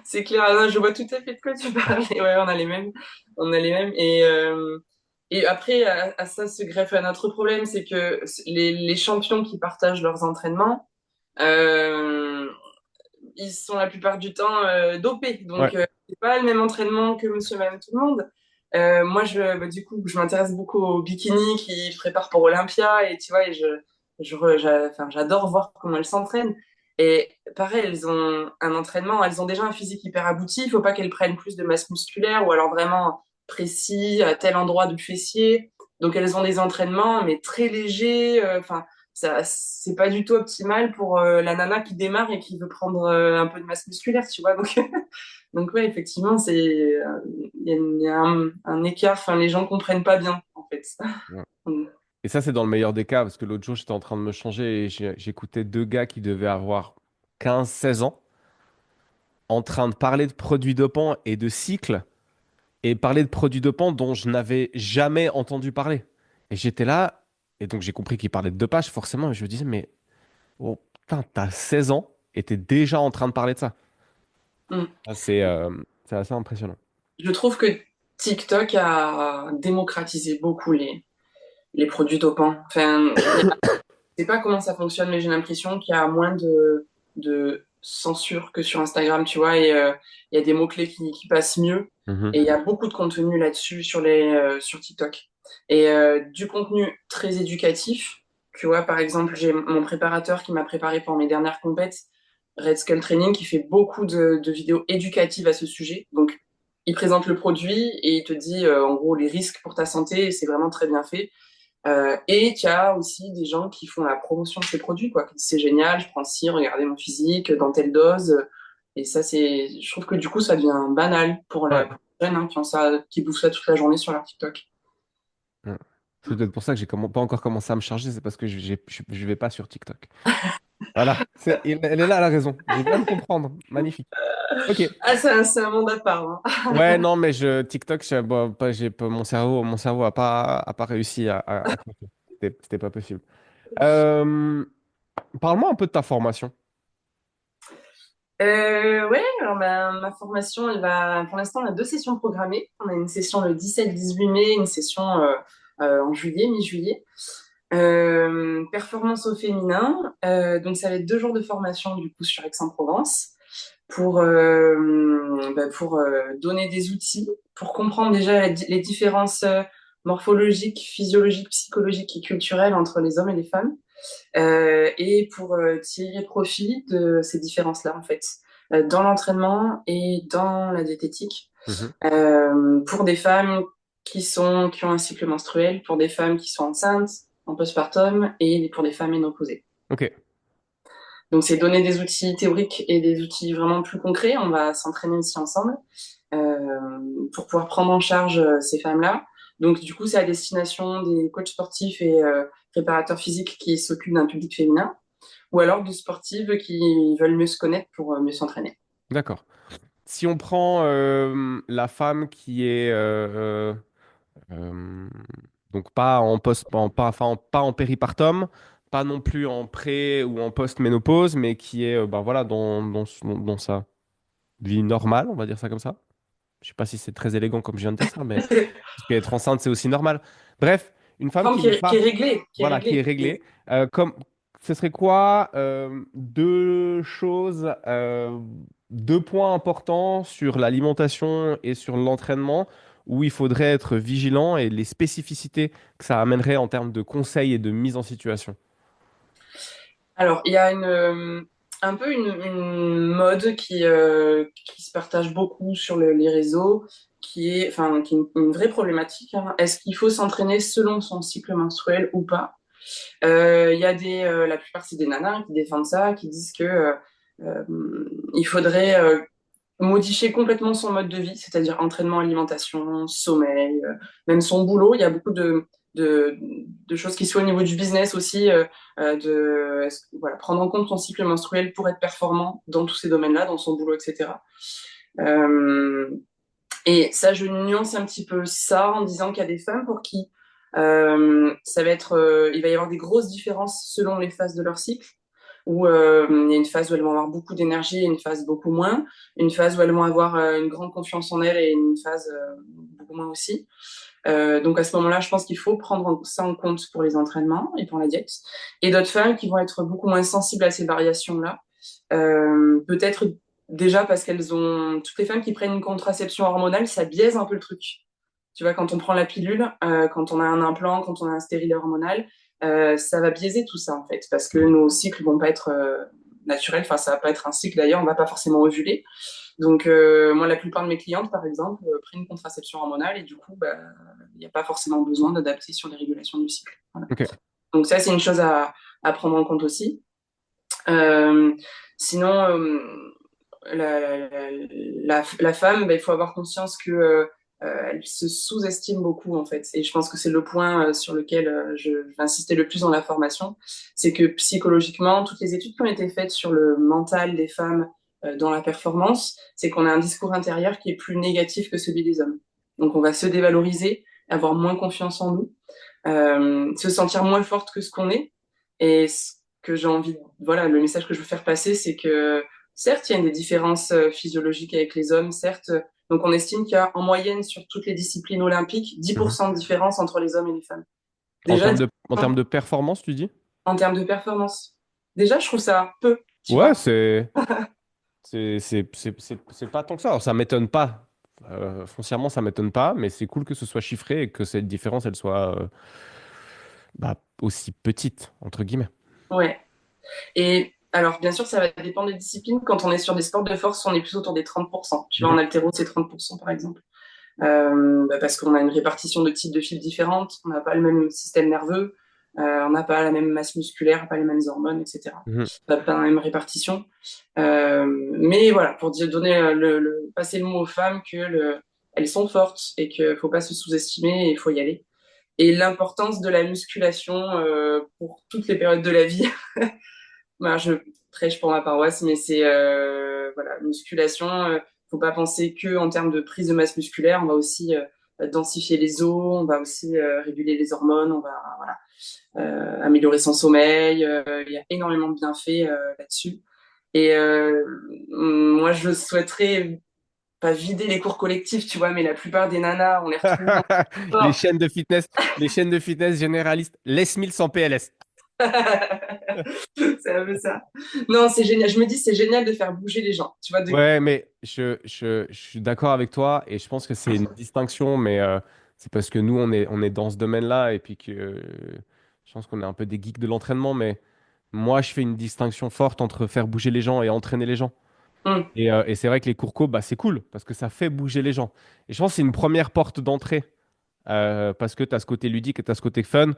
C'est clair, ah non, je vois tout à fait de quoi tu parles. Et ouais, on a les mêmes. On a les mêmes. Et après, à ça se greffe un autre problème, c'est que les champions qui partagent leurs entraînements, euh, ils sont la plupart du temps dopés. Ouais. Donc, c'est pas le même entraînement que Monsieur Madame Tout le monde. Moi, du coup, je m'intéresse beaucoup aux bikini qui se préparent pour Olympia et tu vois, enfin, j'adore voir comment elles s'entraînent. Et pareil, elles ont un entraînement, elles ont déjà un physique hyper abouti. Il faut pas qu'elles prennent plus de masse musculaire ou alors vraiment précis à tel endroit du fessier. Donc, elles ont des entraînements, mais très légers. Enfin, ça c'est pas du tout optimal pour la nana qui démarre et qui veut prendre un peu de masse musculaire, tu vois. Donc donc ouais, effectivement, il y a un écart. Enfin, les gens comprennent pas bien en fait. Ouais. Et ça, c'est dans le meilleur des cas, parce que l'autre jour, j'étais en train de me changer et j'écoutais deux gars qui devaient avoir 15, 16 ans, en train de parler de produits dopants et de cycles, et parler de produits dopants dont je n'avais jamais entendu parler. Et j'étais là, et donc j'ai compris qu'ils parlaient de dopage, forcément, et je me disais, mais oh, putain, t'as 16 ans et t'es déjà en train de parler de ça. Mm. Ah, c'est assez impressionnant. Je trouve que TikTok a démocratisé beaucoup les produits dopants. Enfin, je sais pas comment ça fonctionne, mais j'ai l'impression qu'il y a moins de censure que sur Instagram, tu vois, et il y a des mots-clés qui passent mieux. Mhm. Et il y a beaucoup de contenu là-dessus sur TikTok. Et du contenu très éducatif. Tu vois, par exemple, j'ai mon préparateur qui m'a préparé pour mes dernières compètes, Red Skull Training, qui fait beaucoup de vidéos éducatives à ce sujet. Donc, il présente le produit et il te dit, en gros, les risques pour ta santé, et c'est vraiment très bien fait. Et tu as aussi des gens qui font la promotion de ces produits, quoi. Qui disent, c'est génial, je prends ci, regardez mon physique, dans telle dose. Et ça, je trouve que du coup, ça devient banal Ouais. pour les jeunes, hein, qui ont ça, qui bouffent ça toute la journée sur leur TikTok. Ouais. C'est peut-être pour ça que j'ai pas encore commencé à me charger, c'est parce que je vais pas sur TikTok. Voilà, elle est là la raison. Je viens de comprendre. Magnifique. Ok. Ah, c'est un monde à part, hein. Ouais, non, mais TikTok, bon, mon cerveau a pas réussi à craquer. C'était pas possible. Euh, Parle-moi un peu de ta formation. Ouais, alors ma formation, pour l'instant, on a deux sessions programmées. On a une session le 17-18 mai, une session en juillet, mi-juillet. Performance au féminin. Donc, ça va être 2 jours de formation, du coup, sur Aix-en-Provence pour donner des outils, pour comprendre déjà les différences morphologiques, physiologiques, psychologiques et culturelles entre les hommes et les femmes, et pour tirer profit de ces différences-là, en fait, dans l'entraînement et dans la diététique, Mhm. pour des femmes qui ont un cycle menstruel, pour des femmes qui sont enceintes, en postpartum, et pour des femmes ménopausées. Ok. Donc, c'est donner des outils théoriques et des outils vraiment plus concrets. On va s'entraîner ici ensemble pour pouvoir prendre en charge ces femmes-là. Donc, du coup, c'est à destination des coachs sportifs et préparateurs physiques qui s'occupent d'un public féminin ou alors de sportives qui veulent mieux se connaître pour mieux s'entraîner. D'accord. Si on prend la femme qui est euh, donc pas en pas en péripartum, pas non plus en pré ou en post-ménopause, mais qui est ben voilà dans sa vie normale, on va dire ça comme ça. Je sais pas si c'est très élégant comme je viens de dire ça, mais parce qu'être enceinte c'est aussi normal. Bref, une femme Forme qui n'est qui est pas réglée, qui est voilà qui est réglée. réglée. Comme ce serait quoi deux choses, deux points importants sur l'alimentation et sur l'entraînement où il faudrait être vigilant et les spécificités que ça amènerait en termes de conseils et de mise en situation? Alors, il y a un peu une mode qui se partage beaucoup sur les réseaux, qui est une vraie problématique, hein. Est-ce qu'il faut s'entraîner selon son cycle menstruel ou pas? Il y a la plupart, c'est des nanas qui défendent ça, qui disent que euh, il faudrait modifier complètement son mode de vie, c'est-à-dire entraînement, alimentation, sommeil, même son boulot. Il y a beaucoup de, de choses qui sont au niveau du business aussi, voilà, prendre en compte son cycle menstruel pour être performant dans tous ces domaines-là, dans son boulot, etc. Euh, et ça, je nuance un petit peu ça en disant qu'il y a des femmes pour qui il va y avoir des grosses différences selon les phases de leur cycle, où il y a une phase où elles vont avoir beaucoup d'énergie et une phase beaucoup moins, une phase où elles vont avoir une grande confiance en elles et une phase beaucoup moins aussi. Donc à ce moment-là, je pense qu'il faut prendre ça en compte pour les entraînements et pour la diète. Et d'autres femmes qui vont être beaucoup moins sensibles à ces variations-là, peut-être déjà parce qu'elles ont... Toutes les femmes qui prennent une contraception hormonale, ça biaise un peu le truc. Tu vois, quand on prend la pilule, quand on a un implant, quand on a un stérilet hormonal, ça va biaiser tout ça en fait, parce que nos cycles vont pas être naturels. Enfin, ça va pas être un cycle d'ailleurs, on va pas forcément ovuler. Donc, moi, la plupart de mes clientes, par exemple, prennent une contraception hormonale et du coup, bah, il n'y a pas forcément besoin d'adapter sur les régulations du cycle. Voilà. Ok. Donc ça, c'est une chose à prendre en compte aussi. Euh, Sinon, la femme, bah, il faut avoir conscience que elle se sous-estime beaucoup en fait. Et je pense que c'est le point sur lequel je vais insister le plus dans la formation, c'est que psychologiquement, toutes les études qui ont été faites sur le mental des femmes dans la performance, c'est qu'on a un discours intérieur qui est plus négatif que celui des hommes. Donc on va se dévaloriser, avoir moins confiance en nous, se sentir moins forte que ce qu'on est. Et ce que j'ai envie, voilà, le message que je veux faire passer, c'est que certes, il y a des différences physiologiques avec les hommes, certes. Donc, on estime qu'il y a en moyenne sur toutes les disciplines olympiques Mhm. 10% de différence entre les hommes et les femmes. En Déjà, termes 10% de performance, tu dis? en termes de performance. Déjà, je trouve ça peu, tu Ouais, vois. c'est pas tant que ça. Alors, ça m'étonne pas. Foncièrement, ça m'étonne pas, mais c'est cool que ce soit chiffré et que cette différence, elle soit bah, aussi petite, entre guillemets. Ouais. Et alors, bien sûr, ça va dépendre des disciplines. Quand on est sur des sports de force, on est plus autour des 30%. Tu vois, Mhm. en haltéro, c'est 30%, par exemple. Bah, parce qu'on a une répartition de types de fibres différentes, on n'a pas le même système nerveux, on n'a pas la même masse musculaire, pas les mêmes hormones, etc. Mhm. Pas la même répartition. Mais voilà, pour dire, donner passer le mot aux femmes que elles sont fortes et qu'il faut pas se sous-estimer et il faut y aller. Et l'importance de la musculation pour toutes les périodes de la vie. Bah, je prêche pour ma paroisse, mais c'est voilà, musculation. Faut pas penser que en termes de prise de masse musculaire, on va aussi densifier les os, on va aussi réguler les hormones, on va voilà, améliorer son sommeil. Il y a énormément de bienfaits là-dessus. Et moi, je souhaiterais pas vider les cours collectifs, tu vois, mais la plupart des nanas, on les retrouve en Les sport. chaînes de fitness, les chaînes de fitness généralistes, les 1000 sans PLS. C'est un peu ça. Non, c'est génial. Je me dis, c'est génial de faire bouger les gens. Tu vois, Ouais, mais je suis d'accord avec toi et je pense que c'est une distinction, mais c'est parce que nous, on est dans ce domaine-là et puis que je pense qu'on est un peu des geeks de l'entraînement, mais moi, je fais une distinction forte entre faire bouger les gens et entraîner les gens. Hum, Et c'est vrai que les cours co, bah, c'est cool parce que ça fait bouger les gens. Et je pense que c'est une première porte d'entrée parce que tu as ce côté ludique et tu as ce côté fun.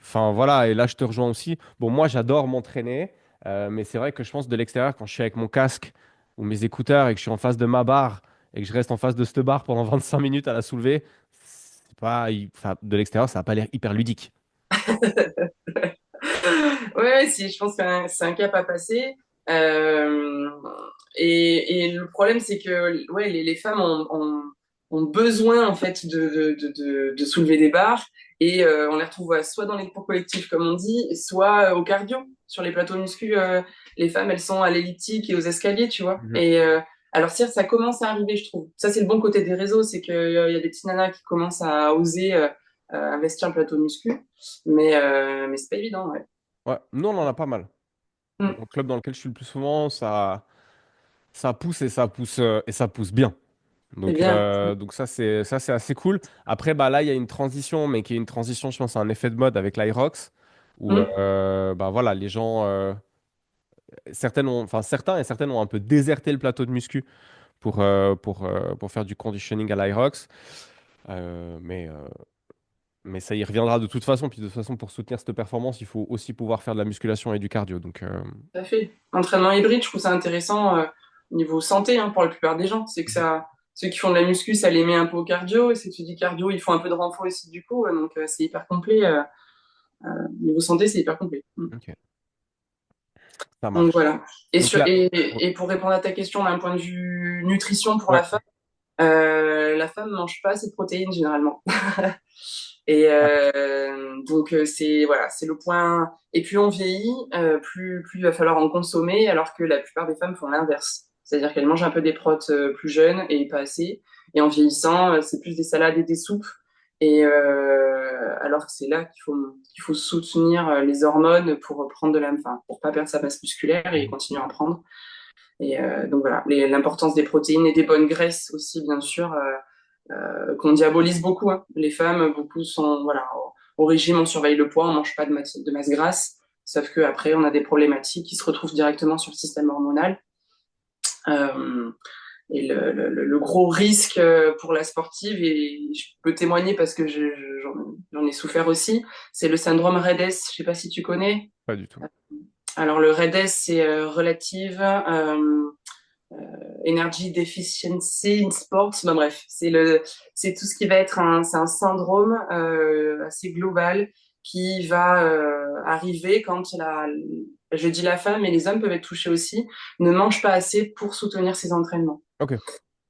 Enfin, voilà, et là, je te rejoins aussi. Bon, moi, j'adore m'entraîner, mais c'est vrai que je pense de l'extérieur, quand je suis avec mon casque ou mes écouteurs et que je suis en face de ma barre et que je reste en face de cette barre pendant 25 minutes à la soulever, c'est pas, enfin, de l'extérieur, ça n'a pas l'air hyper ludique. Ouais, si, je pense que c'est un cap à passer. Euh, et le problème, c'est que ouais, les femmes ont besoin en fait de soulever des barres et on les retrouve soit dans les cours collectifs comme on dit, soit au cardio sur les plateaux muscu. Les femmes, elles sont à l'elliptique et aux escaliers, tu vois. Mhm. Et alors certes, ça commence à arriver, je trouve. Ça, c'est le bon côté des réseaux, c'est qu'il y a des petits nanas qui commencent à oser investir un plateau muscu, mais c'est pas évident, ouais. Ouais, nous, on en a pas mal. Dans Mm. le club dans lequel je suis le plus souvent, ça pousse et ça pousse bien. C'est Donc, bien. ça, c'est assez cool. Après, bah, là, il y a une transition, mais qui est une transition, je pense, un effet de mode avec l'Irox, où Mm. bah, voilà, les gens, certains et certaines ont un peu déserté le plateau de muscu pour faire du conditioning à l'Irox. Euh, mais, euh, mais ça y reviendra de toute façon. Puis de toute façon, pour soutenir cette performance, il faut aussi pouvoir faire de la musculation et du cardio. Donc, Tout à fait. Entraînement hybride, je trouve ça intéressant au niveau santé hein, pour la plupart des gens. C'est que ça, ceux qui font de la muscu, ça les met un peu au cardio. Et ceux qui font du cardio, ils font un peu de renfort aussi du coup. Donc c'est hyper complet. Au niveau santé, c'est hyper complet. Mm. ok, ça Donc marche. voilà. Et, Donc sur, là, et, ouais, et pour répondre à ta question d'un point de vue nutrition pour ouais. la femme mange pas assez de protéines généralement. Et Ah, donc c'est voilà, c'est le point. Et plus on vieillit, plus il va falloir en consommer, alors que la plupart des femmes font l'inverse. C'est-à-dire qu'elles mangent un peu des protes plus jeunes et pas assez. Et en vieillissant, c'est plus des salades et des soupes. Et alors que c'est là qu'il faut soutenir les hormones pour prendre de la, enfin, pour pas perdre sa masse musculaire et continuer à en prendre. Et donc voilà, l'importance des protéines et des bonnes graisses aussi, bien sûr. Qu'on diabolise beaucoup. Hein. Les femmes, beaucoup sont voilà au régime, on surveille le poids, on mange pas de masse grasse. Sauf que après, on a des problématiques qui se retrouvent directement sur le système hormonal. Euh, et le gros risque pour la sportive, et je peux témoigner parce que j'en ai souffert aussi, c'est le syndrome RED-S. Je sais pas si tu connais. pas du tout. Alors le RED-S, c'est relative Energy Deficiency in Sports. Ben, bref, c'est tout ce qui va être c'est un syndrome assez global qui va arriver quand je dis la femme, mais les hommes peuvent être touchés aussi, ne mangent pas assez pour soutenir ses entraînements. Ok.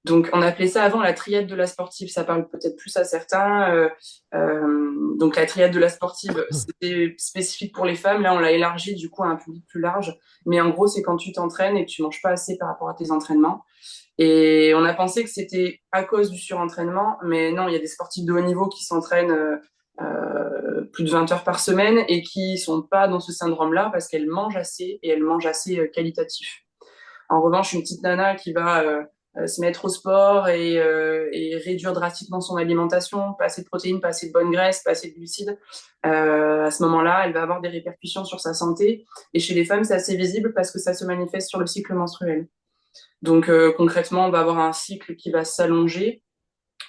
Donc, on appelait ça avant la triade de la sportive. Ça parle peut-être plus à certains. Donc, la triade de la sportive, c'était spécifique pour les femmes. Là, on l'a élargi du coup à un public plus large. Mais en gros, c'est quand tu t'entraînes et que tu manges pas assez par rapport à tes entraînements. Et on a pensé que c'était à cause du surentraînement, mais non, il y a des sportifs de haut niveau qui s'entraînent plus de 20 heures par semaine et qui sont pas dans ce syndrome-là parce qu'elles mangent assez et elles mangent assez qualitatif. En revanche, une petite nana qui va se mettre au sport et réduire drastiquement son alimentation, pas assez de protéines, pas assez de bonnes graisses, pas assez de glucides, à ce moment-là, elle va avoir des répercussions sur sa santé. Et chez les femmes, c'est assez visible parce que ça se manifeste sur le cycle menstruel. Donc concrètement, on va avoir un cycle qui va s'allonger.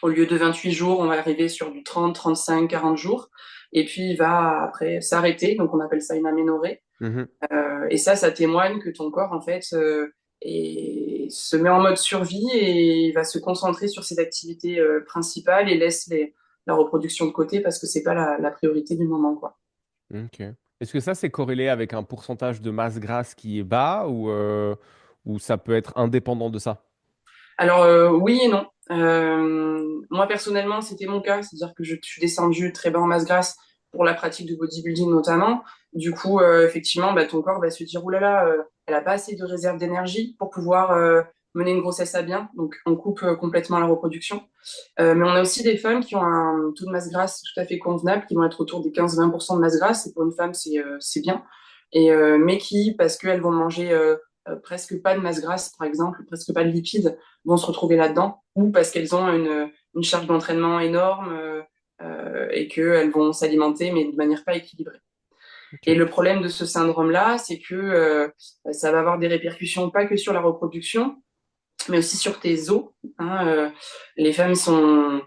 Au lieu de 28 jours, on va arriver sur du 30, 35, 40 jours. Et puis il va après s'arrêter, donc on appelle ça une aménorrhée. Mhm. Et ça témoigne que ton corps, en fait, se met en mode survie et il va se concentrer sur ses activités principales et laisse la reproduction de côté parce que c'est pas la priorité du moment, quoi. Ok. Est-ce que ça, c'est corrélé avec un pourcentage de masse grasse qui est bas ou ça peut être indépendant de ça? Alors, oui et non. Moi, personnellement, c'était mon cas, c'est-à-dire que je suis descendue très bas en masse grasse pour la pratique de bodybuilding notamment. Du coup, effectivement, bah, ton corps va se dire, oulala, elle a pas assez de réserve d'énergie pour pouvoir mener une grossesse à bien. Donc, on coupe complètement la reproduction. Mais on a aussi des femmes qui ont un taux de masse grasse tout à fait convenable, qui vont être autour des 15-20% de masse grasse. Et pour une femme, c'est bien. Mais qui, parce qu'elles vont manger presque pas de masse grasse, par exemple, presque pas de lipides, vont se retrouver là-dedans, ou parce qu'elles ont une charge d'entraînement énorme et qu'elles vont s'alimenter, mais de manière pas équilibrée. Et Ok. le problème de ce syndrome-là, c'est que ça va avoir des répercussions pas que sur la reproduction, mais aussi sur tes os. Hein, les femmes sont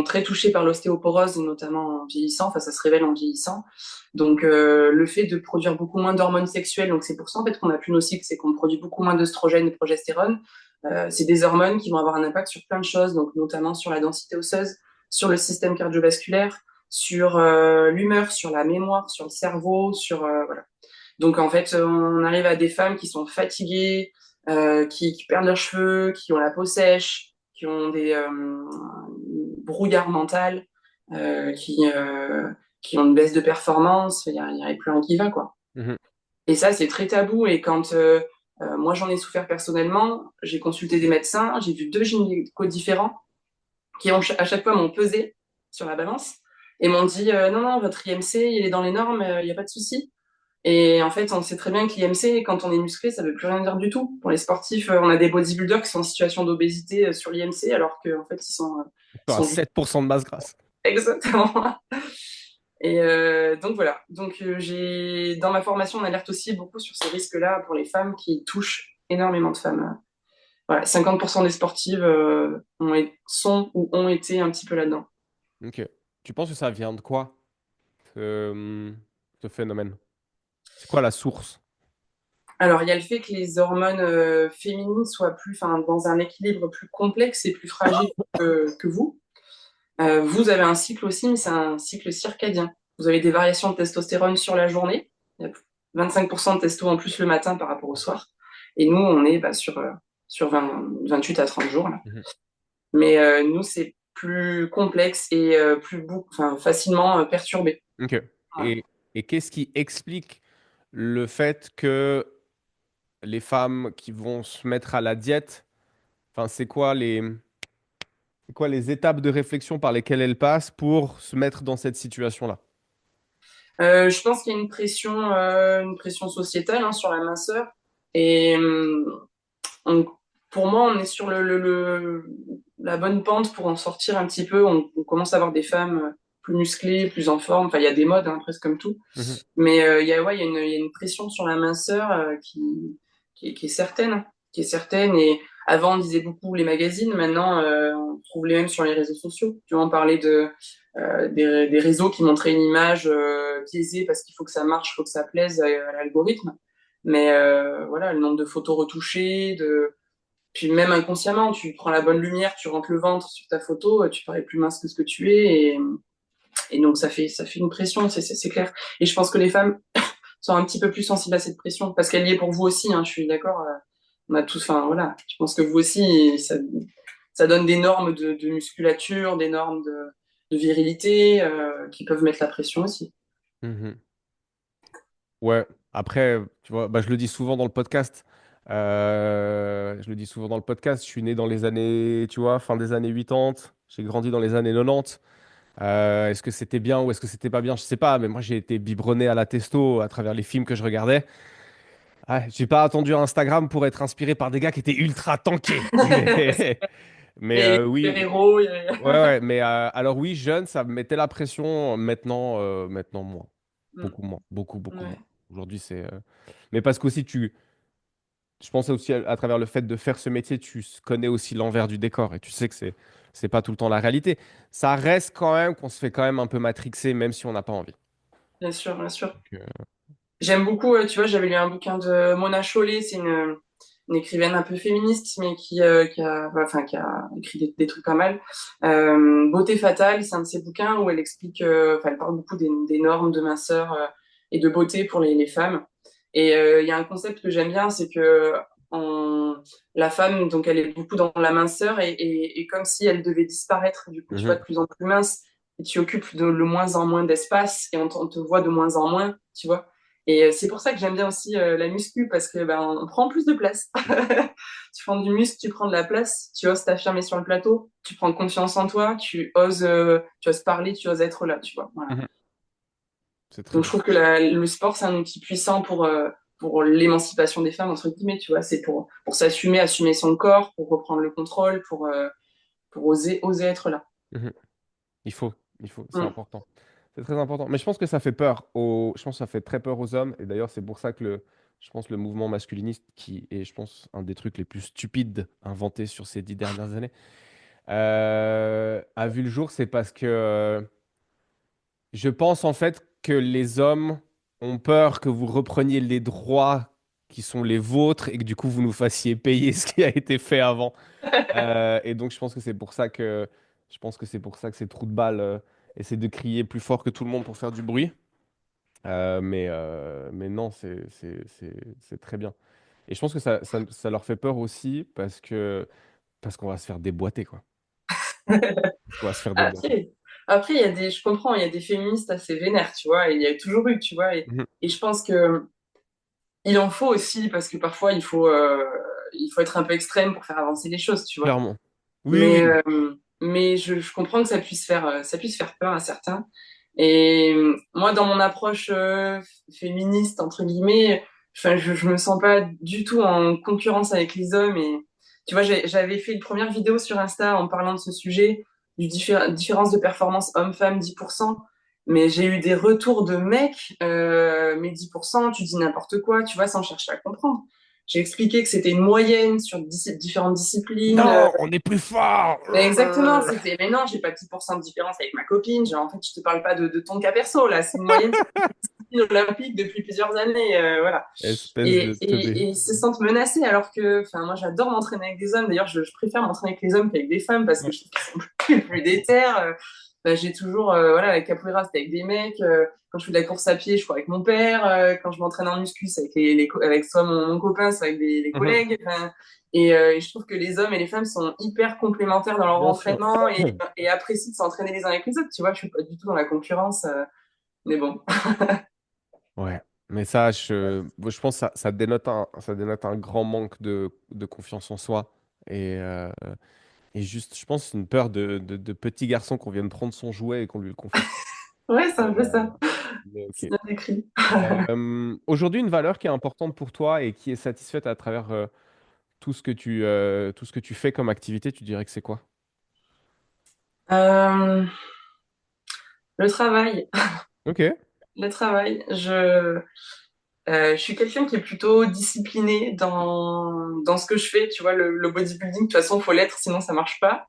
très touchées par l'ostéoporose, notamment en vieillissant. Enfin, ça se révèle en vieillissant. Donc, le fait de produire beaucoup moins d'hormones sexuelles, donc c'est pour ça en fait qu'on a plus nos cycles, c'est qu'on produit beaucoup moins d'œstrogène et de progestérone. C'est des hormones qui vont avoir un impact sur plein de choses, donc notamment sur la densité osseuse, sur le système cardiovasculaire, sur l'humeur, sur la mémoire, sur le cerveau, sur voilà. Donc en fait, on arrive à des femmes qui sont fatiguées, qui perdent leurs cheveux, qui ont la peau sèche, qui ont des brouillards mentales, euh, qui, euh, qui ont une baisse de performance. Il y a plus rien qui va, quoi. Mhm. Et ça, c'est très tabou. Et quand moi, j'en ai souffert personnellement, j'ai consulté des médecins, j'ai vu deux gynécos différents qui ont, à chaque fois m'ont pesé sur la balance et m'ont dit non, non, votre IMC, il est dans les normes, il n'y a pas de souci. Et en fait, on sait très bien que l'IMC, quand on est musclé, ça veut plus rien dire du tout. Pour les sportifs, on a des bodybuilders qui sont en situation d'obésité sur l'IMC, alors qu'en fait, ils À sont juste 7% de masse grasse. exactement. Et donc voilà. Donc j'ai dans ma formation, on alerte aussi beaucoup sur ces risques-là pour les femmes qui touchent énormément de femmes. Voilà, 50% des sportives sont ou ont été un petit peu là-dedans. Ok. Tu penses que ça vient de quoi, ce phénomène? C'est quoi la source? Alors, il y a le fait que les hormones féminines soient plus, enfin, dans un équilibre plus complexe et plus fragile que vous. Vous avez un cycle aussi, mais c'est un cycle circadien. Vous avez des variations de testostérone sur la journée. Il y a 25% de testo en plus le matin par rapport au soir. Et nous, on est sur 28 à 30 jours, là. Mhm. Mais nous, c'est plus complexe et enfin, facilement perturbé. Ok. Voilà. Et qu'est-ce qui explique le fait que les femmes qui vont se mettre à la diète, enfin, c'est quoi les étapes de réflexion par lesquelles elles passent pour se mettre dans cette situation-là? Je pense qu'il y a une pression sociétale hein, sur la minceur. Et on- pour moi, on est sur la bonne pente pour en sortir un petit peu. On commence à avoir des femmes plus musclées, plus en forme. Enfin, il y a des modes, hein, presque comme tout. Mhm. Mais ouais, il y a une pression sur la minceur qui est certaine, qui est certaine. Et avant, on disait beaucoup les magazines. Maintenant, on trouve les mêmes sur les réseaux sociaux. Tu vois, on parlait des réseaux qui montraient une image biaisée parce qu'il faut que ça marche, il faut que ça plaise à l'algorithme. Mais voilà, le nombre de photos retouchées, puis même inconsciemment, tu prends la bonne lumière, tu rentres le ventre sur ta photo, tu parais plus mince que ce que tu es, et donc ça fait une pression, c'est clair. Et je pense que les femmes sont un petit peu plus sensibles à cette pression, parce qu'elle y est pour vous aussi, hein, je suis d'accord. On a tous, enfin voilà, je pense que vous aussi, ça donne des normes de musculature, des normes de virilité qui peuvent mettre la pression aussi. Mhm. Ouais, après, tu vois, bah, je le dis souvent dans le podcast. Je suis né dans les années, tu vois, fin des années 80. J'ai grandi dans les années 90. Est-ce que c'était bien ou est-ce que c'était pas bien? Je sais pas, mais moi j'ai été biberonné à la testo à travers les films que je regardais. Ah, j'ai pas attendu Instagram pour être inspiré par des gars qui étaient ultra tankés. Mais Et oui, super-héros, ouais, ouais, mais alors oui, jeune, ça me mettait la pression. Maintenant moins, beaucoup moins, beaucoup, beaucoup moins. ouais, Aujourd'hui, mais parce qu'aussi je pense aussi à travers le fait de faire ce métier, connais aussi l'envers du décor et tu sais que c'est pas tout le temps la réalité. Ça reste quand même qu'on se fait quand même un peu matrixer, même si on n'a pas envie. bien sûr, bien sûr. Donc, J'aime beaucoup, tu vois, j'avais lu un bouquin de Mona Chollet, c'est une écrivaine un peu féministe, mais qui a écrit des trucs pas mal. Beauté fatale, c'est un de ses bouquins où elle explique, enfin, elle parle beaucoup des normes de minceur et de beauté pour les femmes. Et il y a un concept que j'aime bien, c'est que en, la femme, donc, elle est beaucoup dans la minceur et comme si elle devait disparaître, du coup, tu vois, de mhm, plus en plus mince, et tu occupes de moins en moins d'espace et on te voit de moins en moins, tu vois. Et c'est pour ça que j'aime bien aussi la muscu parce que ben on prend plus de place. Tu prends du muscle, tu prends de la place, tu oses t'affirmer sur le plateau, tu prends confiance en toi, tu oses parler, tu oses être là, tu vois. Voilà. mhm. C'est très Donc je bien. trouve que le sport c'est un outil puissant pour l'émancipation des femmes entre guillemets, tu vois. C'est pour s'assumer, assumer son corps, pour reprendre le contrôle, pour oser être là. Mhm. Il faut, c'est Mm. important. C'est très important. Mais je pense que ça fait je pense que ça fait très peur aux hommes. Et d'ailleurs, c'est pour ça que je pense le mouvement masculiniste, qui est, je pense, un des trucs les plus stupides inventés sur ces 10 dernières années, a vu le jour. C'est parce que je pense en fait que les hommes ont peur que vous repreniez les droits qui sont les vôtres et que du coup vous nous fassiez payer ce qui a été fait avant. Et donc, je pense que c'est pour ça que ces trous de balles essaient de crier plus fort que tout le monde pour faire du bruit. Mais non, c'est très bien. Et je pense que ça leur fait peur aussi parce qu'on va se faire déboîter, quoi. Parce qu'on va se faire déboîter. Après, après, je comprends, il y a des féministes assez vénères, tu vois, et il y a toujours eu, tu vois, Mhm. et je pense que il en faut aussi parce que parfois il faut être un peu extrême pour faire avancer les choses, tu vois. Clairement. Oui, Mais oui. mais je comprends que ça puisse faire peur à certains. Et moi, dans mon approche féministe, entre guillemets, enfin, je me sens pas du tout en concurrence avec les hommes. Et tu vois, j'avais fait une première vidéo sur Insta en parlant de ce sujet, différence de performance homme-femme 10%. Mais j'ai eu des retours de mecs, mais 10%, tu dis n'importe quoi, tu vois, sans chercher à comprendre. J'ai expliqué que c'était une moyenne sur différentes disciplines. Non, on est plus fort. Mais exactement, c'était, mais non, j'ai pas 10% de différence avec ma copine. Genre, en fait, je te parle pas de ton cas perso, là. C'est une moyenne sur les disciplines olympiques depuis plusieurs années, voilà. Espèce Et, de et, teubé. et ils se sentent menacés alors que, enfin, moi, j'adore m'entraîner avec des hommes. D'ailleurs, je préfère m'entraîner avec les hommes qu'avec des femmes parce que Ouais. je trouve qu'ils sont plus déter. Bah, j'ai toujours, voilà, la capoeira, c'était avec des mecs. Quand je fais de la course à pied, je cours avec mon père. Quand je m'entraîne en muscu, c'est avec avec soit mon copain, soit avec des Mhm. collègues. Enfin, et je trouve que les hommes et les femmes sont hyper complémentaires dans leur Bien sûr. entraînement et apprécient de s'entraîner les uns avec les autres. Tu vois, je suis pas du tout dans la concurrence, mais bon. Ouais. Mais ça, je pense que ça dénote un grand manque de confiance en soi. Et juste, je pense, une peur de petit garçon qu'on vienne prendre son jouet et qu'on lui le confie. Ouais, c'est un peu Euh, ça. mais C'est ok. bien décrit. Aujourd'hui, une valeur qui est importante pour toi et qui est satisfaite à travers tout ce que tu fais comme activité, tu dirais que c'est quoi? Euh, le travail. Ok. Le travail. Je suis quelqu'un qui est plutôt discipliné dans ce que je fais. Tu vois, le bodybuilding, de toute façon, faut l'être, sinon ça marche pas.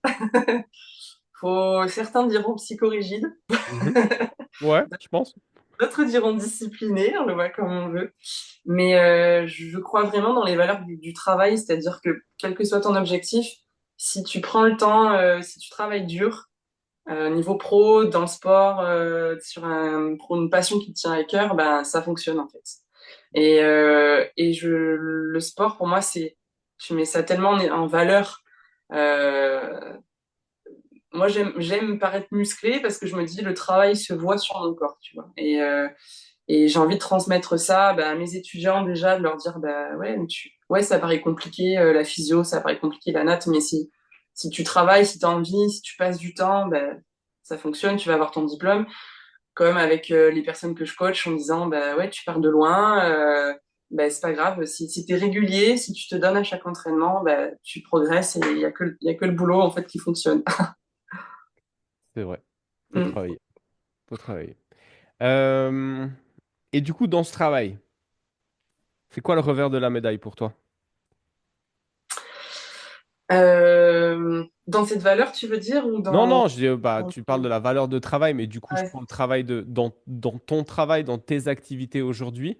Certains diront psychorigide. Mhm. Ouais, je pense. D'autres diront discipliné, on le voit comme on veut. Mais je crois vraiment dans les valeurs du travail, c'est-à-dire que quel que soit ton objectif, si tu prends le temps, si tu travailles dur, niveau pro, dans le sport, pour une passion qui te tient à cœur, ben ça fonctionne en fait. Le sport pour moi je mets ça tellement en valeur. Euh, Moi j'aime paraître musclé parce que je me dis le travail se voit sur mon corps, tu vois. Et j'ai envie de transmettre ça bah, à mes étudiants déjà, de leur dire bah ouais, ouais, ça paraît compliqué la physio, ça paraît compliqué la natte, mais si tu travailles, si tu as envie, si tu passes du temps, bah, ça fonctionne, tu vas avoir ton diplôme. Comme avec les personnes que je coach en disant bah ouais, tu pars de loin, bah c'est pas grave, si tu es régulier, si tu te donnes à chaque entraînement, bah tu progresses et il y a que le boulot en fait qui fonctionne. C'est vrai. Faut Mm. travailler. Faut travailler. Euh, Et du coup, dans ce travail, c'est quoi le revers de la médaille pour toi? Dans cette valeur, tu veux dire, ou Non, dans... non, je dis, bah, tu parles de la valeur de travail, mais du coup, je Ouais. prends le travail dans ton travail, dans tes activités aujourd'hui.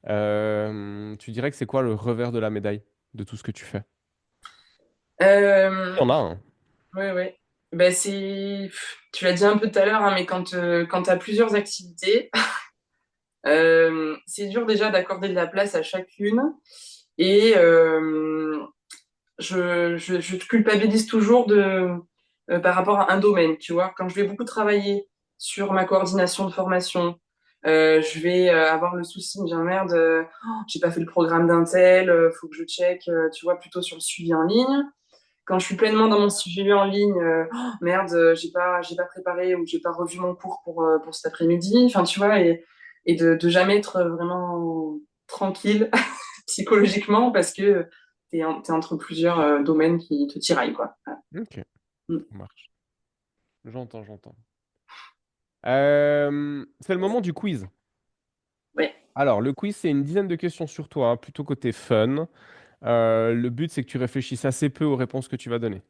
Tu dirais que c'est quoi le revers de la médaille de tout ce que tu fais? Il Euh, y en a un. ouais, ouais. Ben, tu l'as dit un peu tout à l'heure, hein, mais quand tu as plusieurs activités, c'est dur déjà d'accorder de la place à chacune. Et je te culpabilise toujours par rapport à un domaine, tu vois. Quand je vais beaucoup travailler sur ma coordination de formation, je vais avoir le souci, de me dire merde, j'ai pas fait le programme d'un tel, faut que je check, tu vois, plutôt sur le suivi en ligne. Quand je suis pleinement dans mon suivi en ligne, merde, j'ai pas préparé ou j'ai pas revu mon cours pour cet après-midi. Enfin, tu vois, et de jamais être vraiment tranquille psychologiquement parce que t'es entre plusieurs domaines qui te tiraillent, quoi. Ok, Mm. ça marche. J'entends, j'entends. C'est le moment du quiz. Ouais, Alors, le quiz, c'est une dizaine de questions sur toi, hein, plutôt côté fun. Le but, c'est que tu réfléchisses assez peu aux réponses que tu vas donner.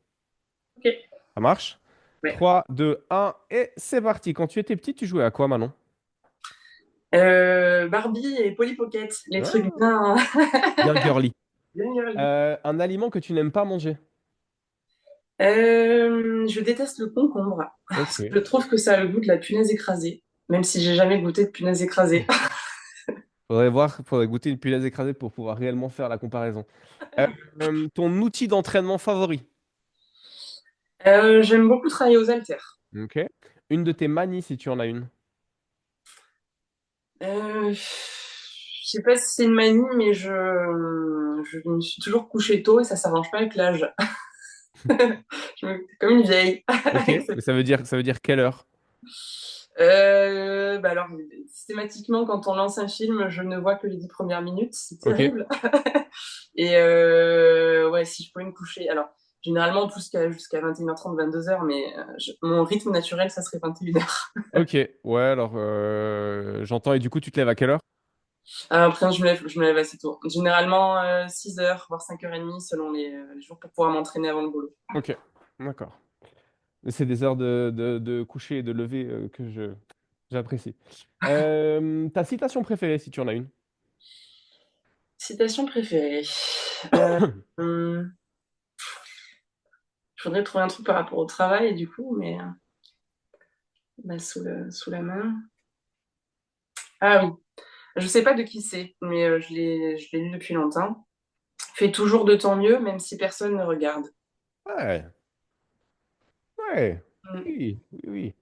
ok. Ça marche? Ouais. 3, 2, 1, et c'est parti. Quand tu étais petit, tu jouais à quoi, Manon? Barbie et Polly Pocket, les trucs Ah, bien, bien girly. bien girly. Un aliment que tu n'aimes pas manger? Je déteste le concombre. Ok. Je trouve que ça a le goût de la punaise écrasée, même si j'ai jamais goûté de punaise écrasée. Faudrait goûter une punaise écrasée pour pouvoir réellement faire la comparaison. Euh, Ton outil d'entraînement favori? J'aime beaucoup travailler aux haltères. Ok. Une de tes manies, si tu en as une. Je sais pas si c'est une manie, mais je me suis toujours couchée tôt et ça s'arrange pas avec l'âge. Comme une vieille. Ok. Mais ça veut dire quelle heure? Bah alors, systématiquement, quand on lance un film, je ne vois que les 10 premières minutes. C'est Ok. terrible. Et ouais, si je pouvais me coucher. Alors, généralement, jusqu'à 21h30, 22h, mais mon rythme naturel, ça serait 21h. Ok. Ouais, alors j'entends. Et du coup, tu te lèves à quelle heure? Après, je me lève assez tôt. Généralement, 6h, voire 5h30, selon les jours, pour pouvoir m'entraîner avant le boulot. Ok. D'accord. C'est des heures de coucher et de lever que j'apprécie. Ta citation préférée, si tu en as une. Citation préférée. Euh, hum, Je voudrais trouver un truc par rapport au travail, du coup, mais là, sous la main. Ah oui, je sais pas de qui c'est, mais je l'ai lu depuis longtemps. Fais toujours de ton mieux, même si personne ne regarde. Ouais. Ouais. Mm. Oui. Oui. Oui.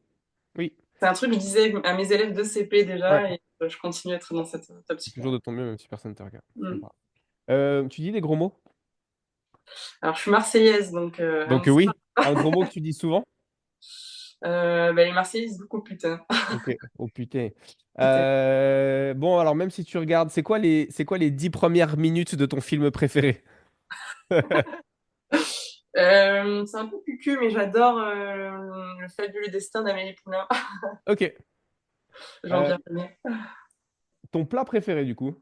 Oui. C'est un truc que je disais à mes élèves de CP Ouais. déjà, et je continue à être dans cette C'est optique-là. toujours de ton mieux, même si personne ne te regarde. Je Mm. comprends. Tu dis des gros mots? Alors, je suis marseillaise, donc Donc oui, un gros mot que tu dis souvent? bah, les Marseillais disent beaucoup putain. Ok. Oh putain. Putain. Bon, alors même si tu regardes, c'est quoi les 10 premières minutes de ton film préféré? C'est un peu cucu, mais j'adore le fabuleux destin d'Amélie Poulain. Ok. Euh, Jean-Pierre Jeunet. ton plat préféré, du coup?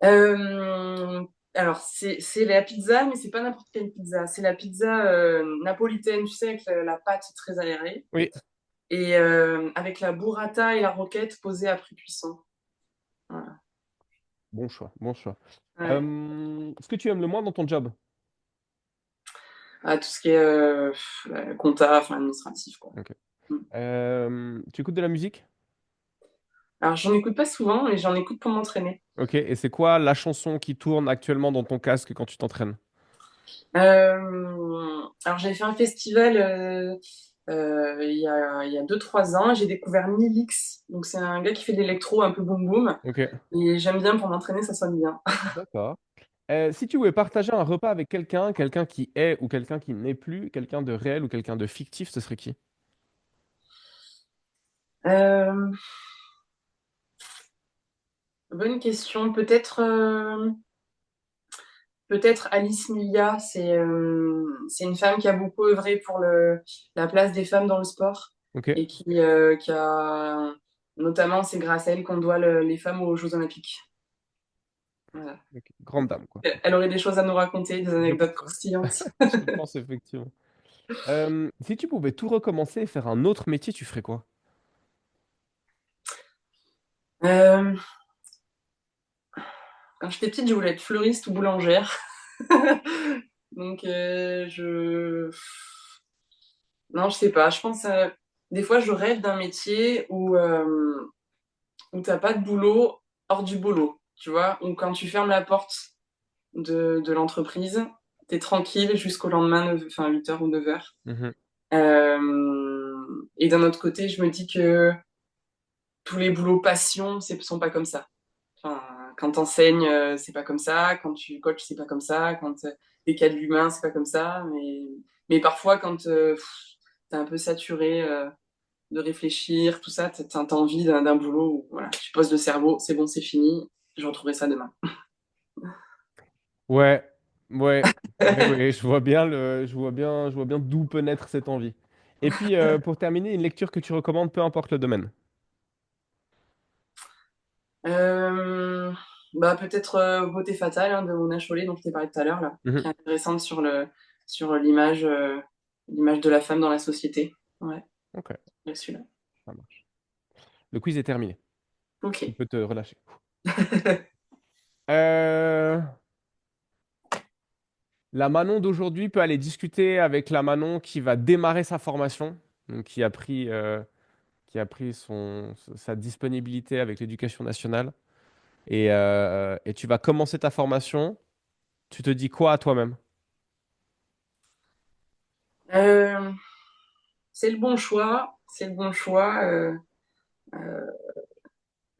Euh, alors, c'est la pizza, mais c'est pas n'importe quelle pizza. C'est la pizza napolitaine, tu sais, avec la pâte très aérée. Oui. Et avec la burrata et la roquette posées après cuisson. Voilà. Bon choix, bon choix. Ouais. Ce que tu aimes le moins dans ton job? Ah, tout ce qui est compta, enfin administratif, quoi. Ok. Mm. Tu écoutes de la musique? Alors, j'en écoute pas souvent, mais j'en écoute pour m'entraîner. Ok. Et c'est quoi la chanson qui tourne actuellement dans ton casque quand tu t'entraînes? Alors, j'avais fait un festival il y a 2-3 ans et j'ai découvert Nilix. Donc, c'est un gars qui fait de l'électro un peu boom boom. Ok. Et j'aime bien pour m'entraîner, ça sonne bien. D'accord. Si tu voulais partager un repas avec quelqu'un qui est ou quelqu'un qui n'est plus, quelqu'un de réel ou quelqu'un de fictif, ce serait qui? Euh, Bonne question. Peut-être Alice Milia. C'est une femme qui a beaucoup œuvré pour la place des femmes dans le sport Ok. et qui a, notamment, c'est grâce à elle qu'on doit les femmes aux Jeux Olympiques. Voilà. Ok. Grande dame, quoi. Elle aurait des choses à nous raconter, des Je anecdotes pense, ouais. croustillantes. Je pense effectivement. Si tu pouvais tout recommencer et faire un autre métier, tu ferais quoi? Euh, Quand j'étais petite, je voulais être fleuriste ou boulangère. Donc, non, je sais pas. Je pense, des fois, je rêve d'un métier où t'as pas de boulot hors du boulot, tu vois, où quand tu fermes la porte de l'entreprise, t'es tranquille jusqu'au lendemain, enfin 8h ou 9h. Mhm. Et d'un autre côté, je me dis que tous les boulots passion, sont pas comme ça. Enfin, quand t'enseignes, c'est pas comme ça. Quand tu coaches, c'est pas comme ça. Quand t'es cas de l'humain, c'est pas comme ça. Mais parfois, quand t'es un peu saturé de réfléchir, tout ça, t'as envie d'un boulot où voilà, tu poses le cerveau, c'est bon, c'est fini. Je retrouverai ça demain. Ouais, ouais, ouais, ouais, je vois bien d'où peut naître cette envie. Et puis, pour terminer, une lecture que tu recommandes, peu importe le domaine. Euh, Bah, peut-être Beauté fatale hein, de Mona Chollet dont je t'ai parlé tout à l'heure là, Mhm. qui est intéressante sur l'image de la femme dans la société. Ouais, Ok, celui-là. ça marche. Le quiz est terminé. Ok. Tu peux te relâcher. Euh, La Manon d'aujourd'hui peut aller discuter avec la Manon qui va démarrer sa formation, donc qui a pris sa disponibilité avec l'éducation nationale. Et tu vas commencer ta formation. Tu te dis quoi à toi-même? Euh, c'est le bon choix, c'est le bon choix, euh,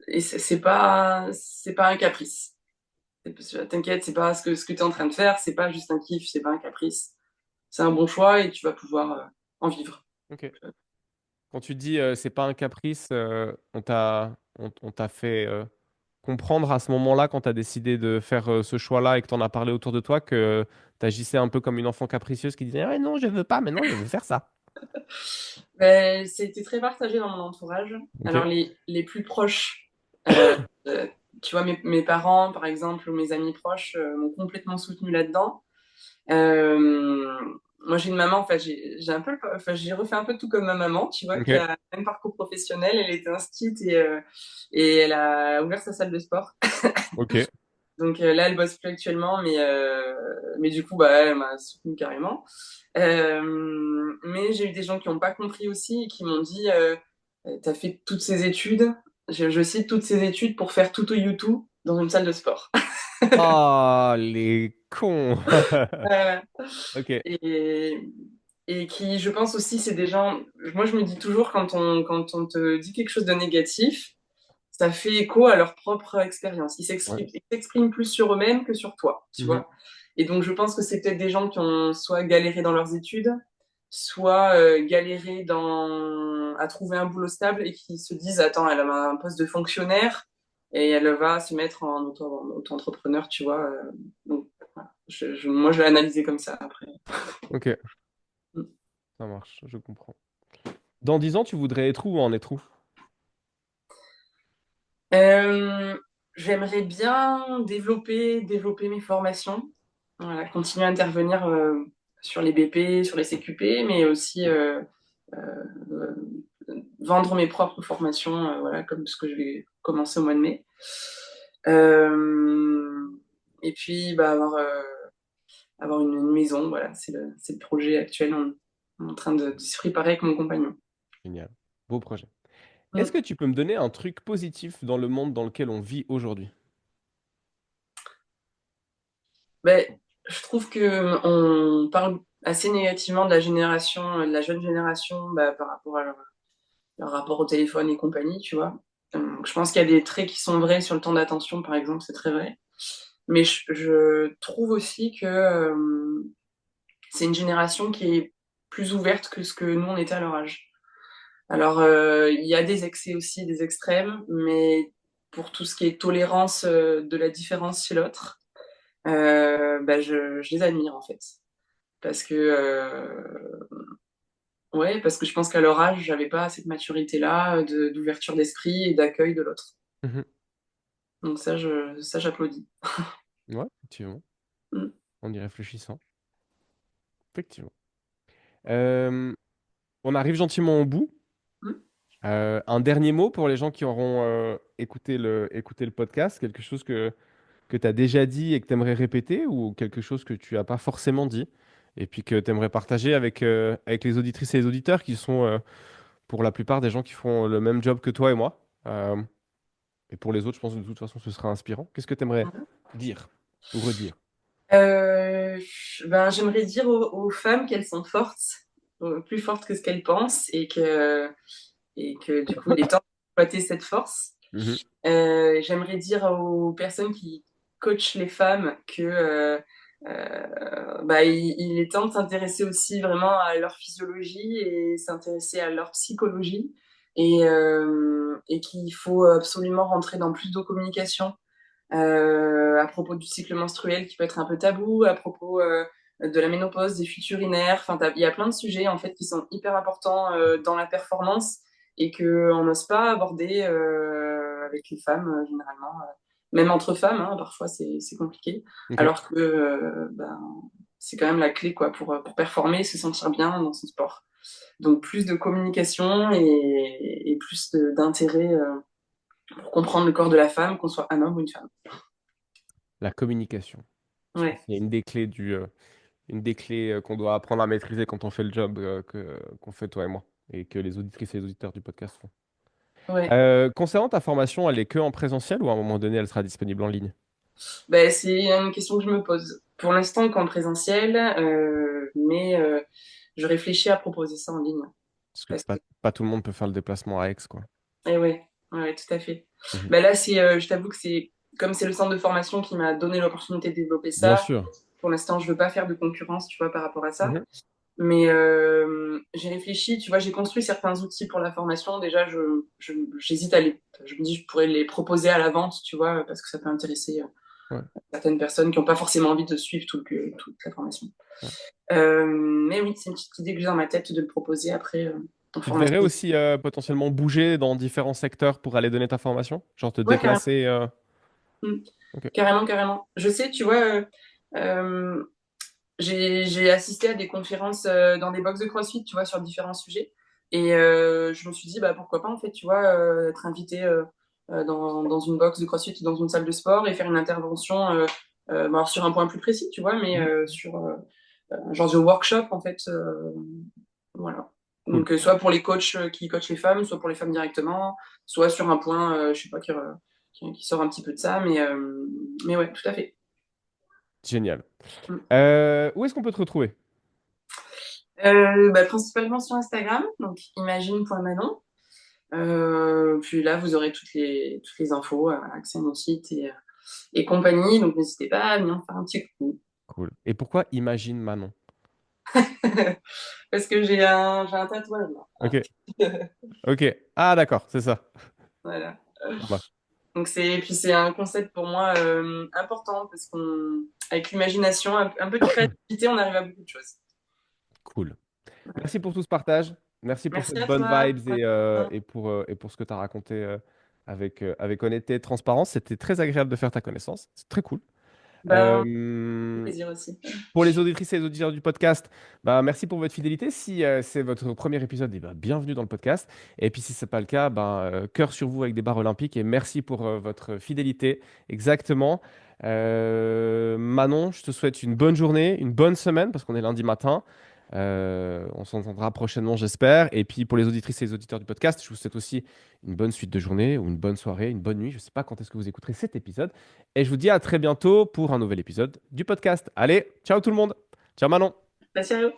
et c'est pas un caprice. T'inquiète, c'est pas ce que tu es en train de faire, c'est pas juste un kiff, c'est pas un caprice. C'est un bon choix et tu vas pouvoir en vivre. Ok. Quand tu dis c'est pas un caprice, on t'a fait comprendre à ce moment-là, quand tu as décidé de faire ce choix-là et que tu en as parlé autour de toi, que tu agissais un peu comme une enfant capricieuse qui disait «Ah non, je veux pas, maintenant je veux faire ça». C'était très partagé dans mon entourage. Ok, Alors, les plus proches, euh, euh, tu vois, mes parents, par exemple, ou mes amis proches, m'ont complètement soutenue là-dedans. Euh, Moi, j'ai une maman, en fait, j'ai un peu, enfin, j'ai refait un peu tout comme ma maman, tu vois, qui ok, a le même parcours professionnel. Elle était instite et elle a ouvert sa salle de sport. ok, Donc là, elle bosse plus actuellement, mais du coup, bah, elle m'a soutenue carrément. Mais j'ai eu des gens qui n'ont pas compris aussi et qui m'ont dit, t'as fait toutes ces études, je cite toutes ces études pour faire tout au YouTube dans une salle de sport. Ah, les cons. Euh, Ok, et, et qui, je pense aussi, c'est des gens, moi je me dis toujours quand on te dit quelque chose de négatif, ça fait écho à leur propre expérience. ouais. Ils s'expriment plus sur eux-mêmes que sur toi, tu Mhm. vois. Et donc je pense que c'est peut-être des gens qui ont soit galéré dans leurs études, soit galéré à trouver un boulot stable et qui se disent, attends, elle a un poste de fonctionnaire et elle va se mettre en auto-entrepreneur, tu vois. Donc, voilà. Moi, je l'ai analysé comme ça après. Ok, ça marche, je comprends. Dans 10 ans, tu voudrais être où ou en être où? Euh, J'aimerais bien développer mes formations, voilà, continuer à intervenir sur les BP, sur les CQP, mais aussi euh, vendre mes propres formations, voilà, comme ce que je vais commencer au mois de mai. Euh, et puis, bah, avoir une maison, voilà, c'est le projet actuel. On est en train de se préparer avec mon compagnon. Génial, beau projet. Est-ce Mm. que tu peux me donner un truc positif dans le monde dans lequel on vit aujourd'hui? Ben, je trouve que on parle assez négativement de la génération, de la jeune génération, bah, par rapport à leur rapport au téléphone et compagnie, tu vois. Je pense qu'il y a des traits qui sont vrais sur le temps d'attention, par exemple, c'est très vrai. Mais je trouve aussi que c'est une génération qui est plus ouverte que ce que nous, on était à leur âge. Alors, il y a des excès aussi, des extrêmes, mais pour tout ce qui est tolérance de la différence chez l'autre, bah, je les admire en fait. Parce que, ouais, parce que je pense qu'à leur âge, j'avais pas cette maturité-là d'ouverture d'esprit et d'accueil de l'autre. Mhm. Donc ça, j'applaudis. Ouais, effectivement, Mm. en y réfléchissant. Effectivement. Euh, on arrive gentiment au bout. Mm. Un dernier mot pour les gens qui auront écouté le podcast, quelque chose que tu as déjà dit et que tu aimerais répéter ou quelque chose que tu n'as pas forcément dit et puis que tu aimerais partager avec les auditrices et les auditeurs qui sont pour la plupart des gens qui font le même job que toi et moi. Et pour les autres, je pense que de toute façon, ce sera inspirant. Qu'est-ce que tu aimerais dire ou redire? Euh, ben, j'aimerais dire aux femmes qu'elles sont fortes, plus fortes que ce qu'elles pensent, et que du coup, il est temps d'exploiter cette force. Mhm. J'aimerais dire aux personnes qui coachent les femmes que bah, il est temps de s'intéresser aussi vraiment à leur physiologie et s'intéresser à leur psychologie et qu'il faut absolument rentrer dans plus de communication à propos du cycle menstruel qui peut être un peu tabou, à propos de la ménopause, des fuites urinaires. Enfin, il y a plein de sujets en fait qui sont hyper importants dans la performance et que on n'ose pas aborder avec les femmes généralement. Même entre femmes, hein, parfois c'est compliqué. Ok. Alors que ben, c'est quand même la clé quoi pour performer et se sentir bien dans son sport. Donc plus de communication et plus d'intérêt pour comprendre le corps de la femme, qu'on soit un homme ou une femme. La communication. Je pense Ouais. qu'il y a une des clés qu'on doit apprendre à maîtriser quand on fait le job qu'on fait toi et moi et que les auditrices et les auditeurs du podcast font. Ouais, Concernant ta formation, elle est que en présentiel ou à un moment donné, elle sera disponible en ligne? ben, c'est une question que je me pose. Pour l'instant, qu'en présentiel, mais je réfléchis à proposer ça en ligne. Parce que Parce que, pas tout le monde peut faire le déplacement à Aix, quoi. eh ouais, tout à fait. Mhm. Ben là, je t'avoue que comme c'est le centre de formation qui m'a donné l'opportunité de développer Bien ça. sûr. Pour l'instant, je veux pas faire de concurrence, tu vois, par rapport à ça. Mhm. Mais j'ai réfléchi, tu vois, j'ai construit certains outils pour la formation. Déjà, j'hésite je me dis, je pourrais les proposer à la vente, tu vois, parce que ça peut intéresser Ouais, certaines personnes qui n'ont pas forcément envie de suivre toute la formation. ouais. Mais oui, c'est une petite idée que j'ai dans ma tête de le proposer après en Tu te verrais formation. aussi potentiellement bouger dans différents secteurs pour aller donner ta formation? Genre te Ouais, carrément. déplacer Mm. Ok. Carrément, carrément. Je sais, tu vois, euh, j'ai assisté à des conférences dans des box de CrossFit, tu vois, sur différents sujets. Et je me suis dit, bah, pourquoi pas, en fait, tu vois, être invité dans une box de CrossFit ou dans une salle de sport et faire une intervention bon, alors sur un point plus précis, tu vois, mais Mhm. sur un genre de workshop, en fait. Voilà. Cool. Donc, soit pour les coachs qui coachent les femmes, soit pour les femmes directement, soit sur un point, je sais pas, qui sort un petit peu de ça, mais ouais, tout à fait. Génial. Mm. Où est-ce qu'on peut te retrouver? Bah, principalement sur Instagram, donc imagine.manon. Puis là, vous aurez toutes les infos, accès à mon site et compagnie, donc n'hésitez pas à venir faire un petit coup. Cool. Et pourquoi Imagine Manon? Parce que j'ai un tatouage Ok. là. Ok. Ah, d'accord, c'est ça. Voilà. Ça marche. Donc puis c'est un concept pour moi important parce avec l'imagination, un peu de créativité, on arrive à beaucoup de choses. Cool. Merci pour tout ce partage. Merci pour Merci cette à bonne toi. vibes et pour ce que tu as raconté avec honnêteté et transparence. C'était très agréable de faire ta connaissance. C'est très cool. Ben, Euh, plaisir aussi. pour les auditrices et les auditeurs du podcast, bah, merci pour votre fidélité. Si c'est votre premier épisode, eh ben, bienvenue dans le podcast. Et puis si ce n'est pas le cas, cœur sur vous avec des barres olympiques. Et merci pour votre fidélité. Exactement. Manon, je te souhaite une bonne journée, une bonne semaine, parce qu'on est lundi matin. On s'entendra prochainement, j'espère. Et puis pour les auditrices et les auditeurs du podcast, je vous souhaite aussi une bonne suite de journée ou une bonne soirée, une bonne nuit. Je ne sais pas quand est-ce que vous écouterez cet épisode. Et je vous dis à très bientôt pour un nouvel épisode du podcast. Allez, ciao tout le monde. Ciao Manon. Bah, sérieux.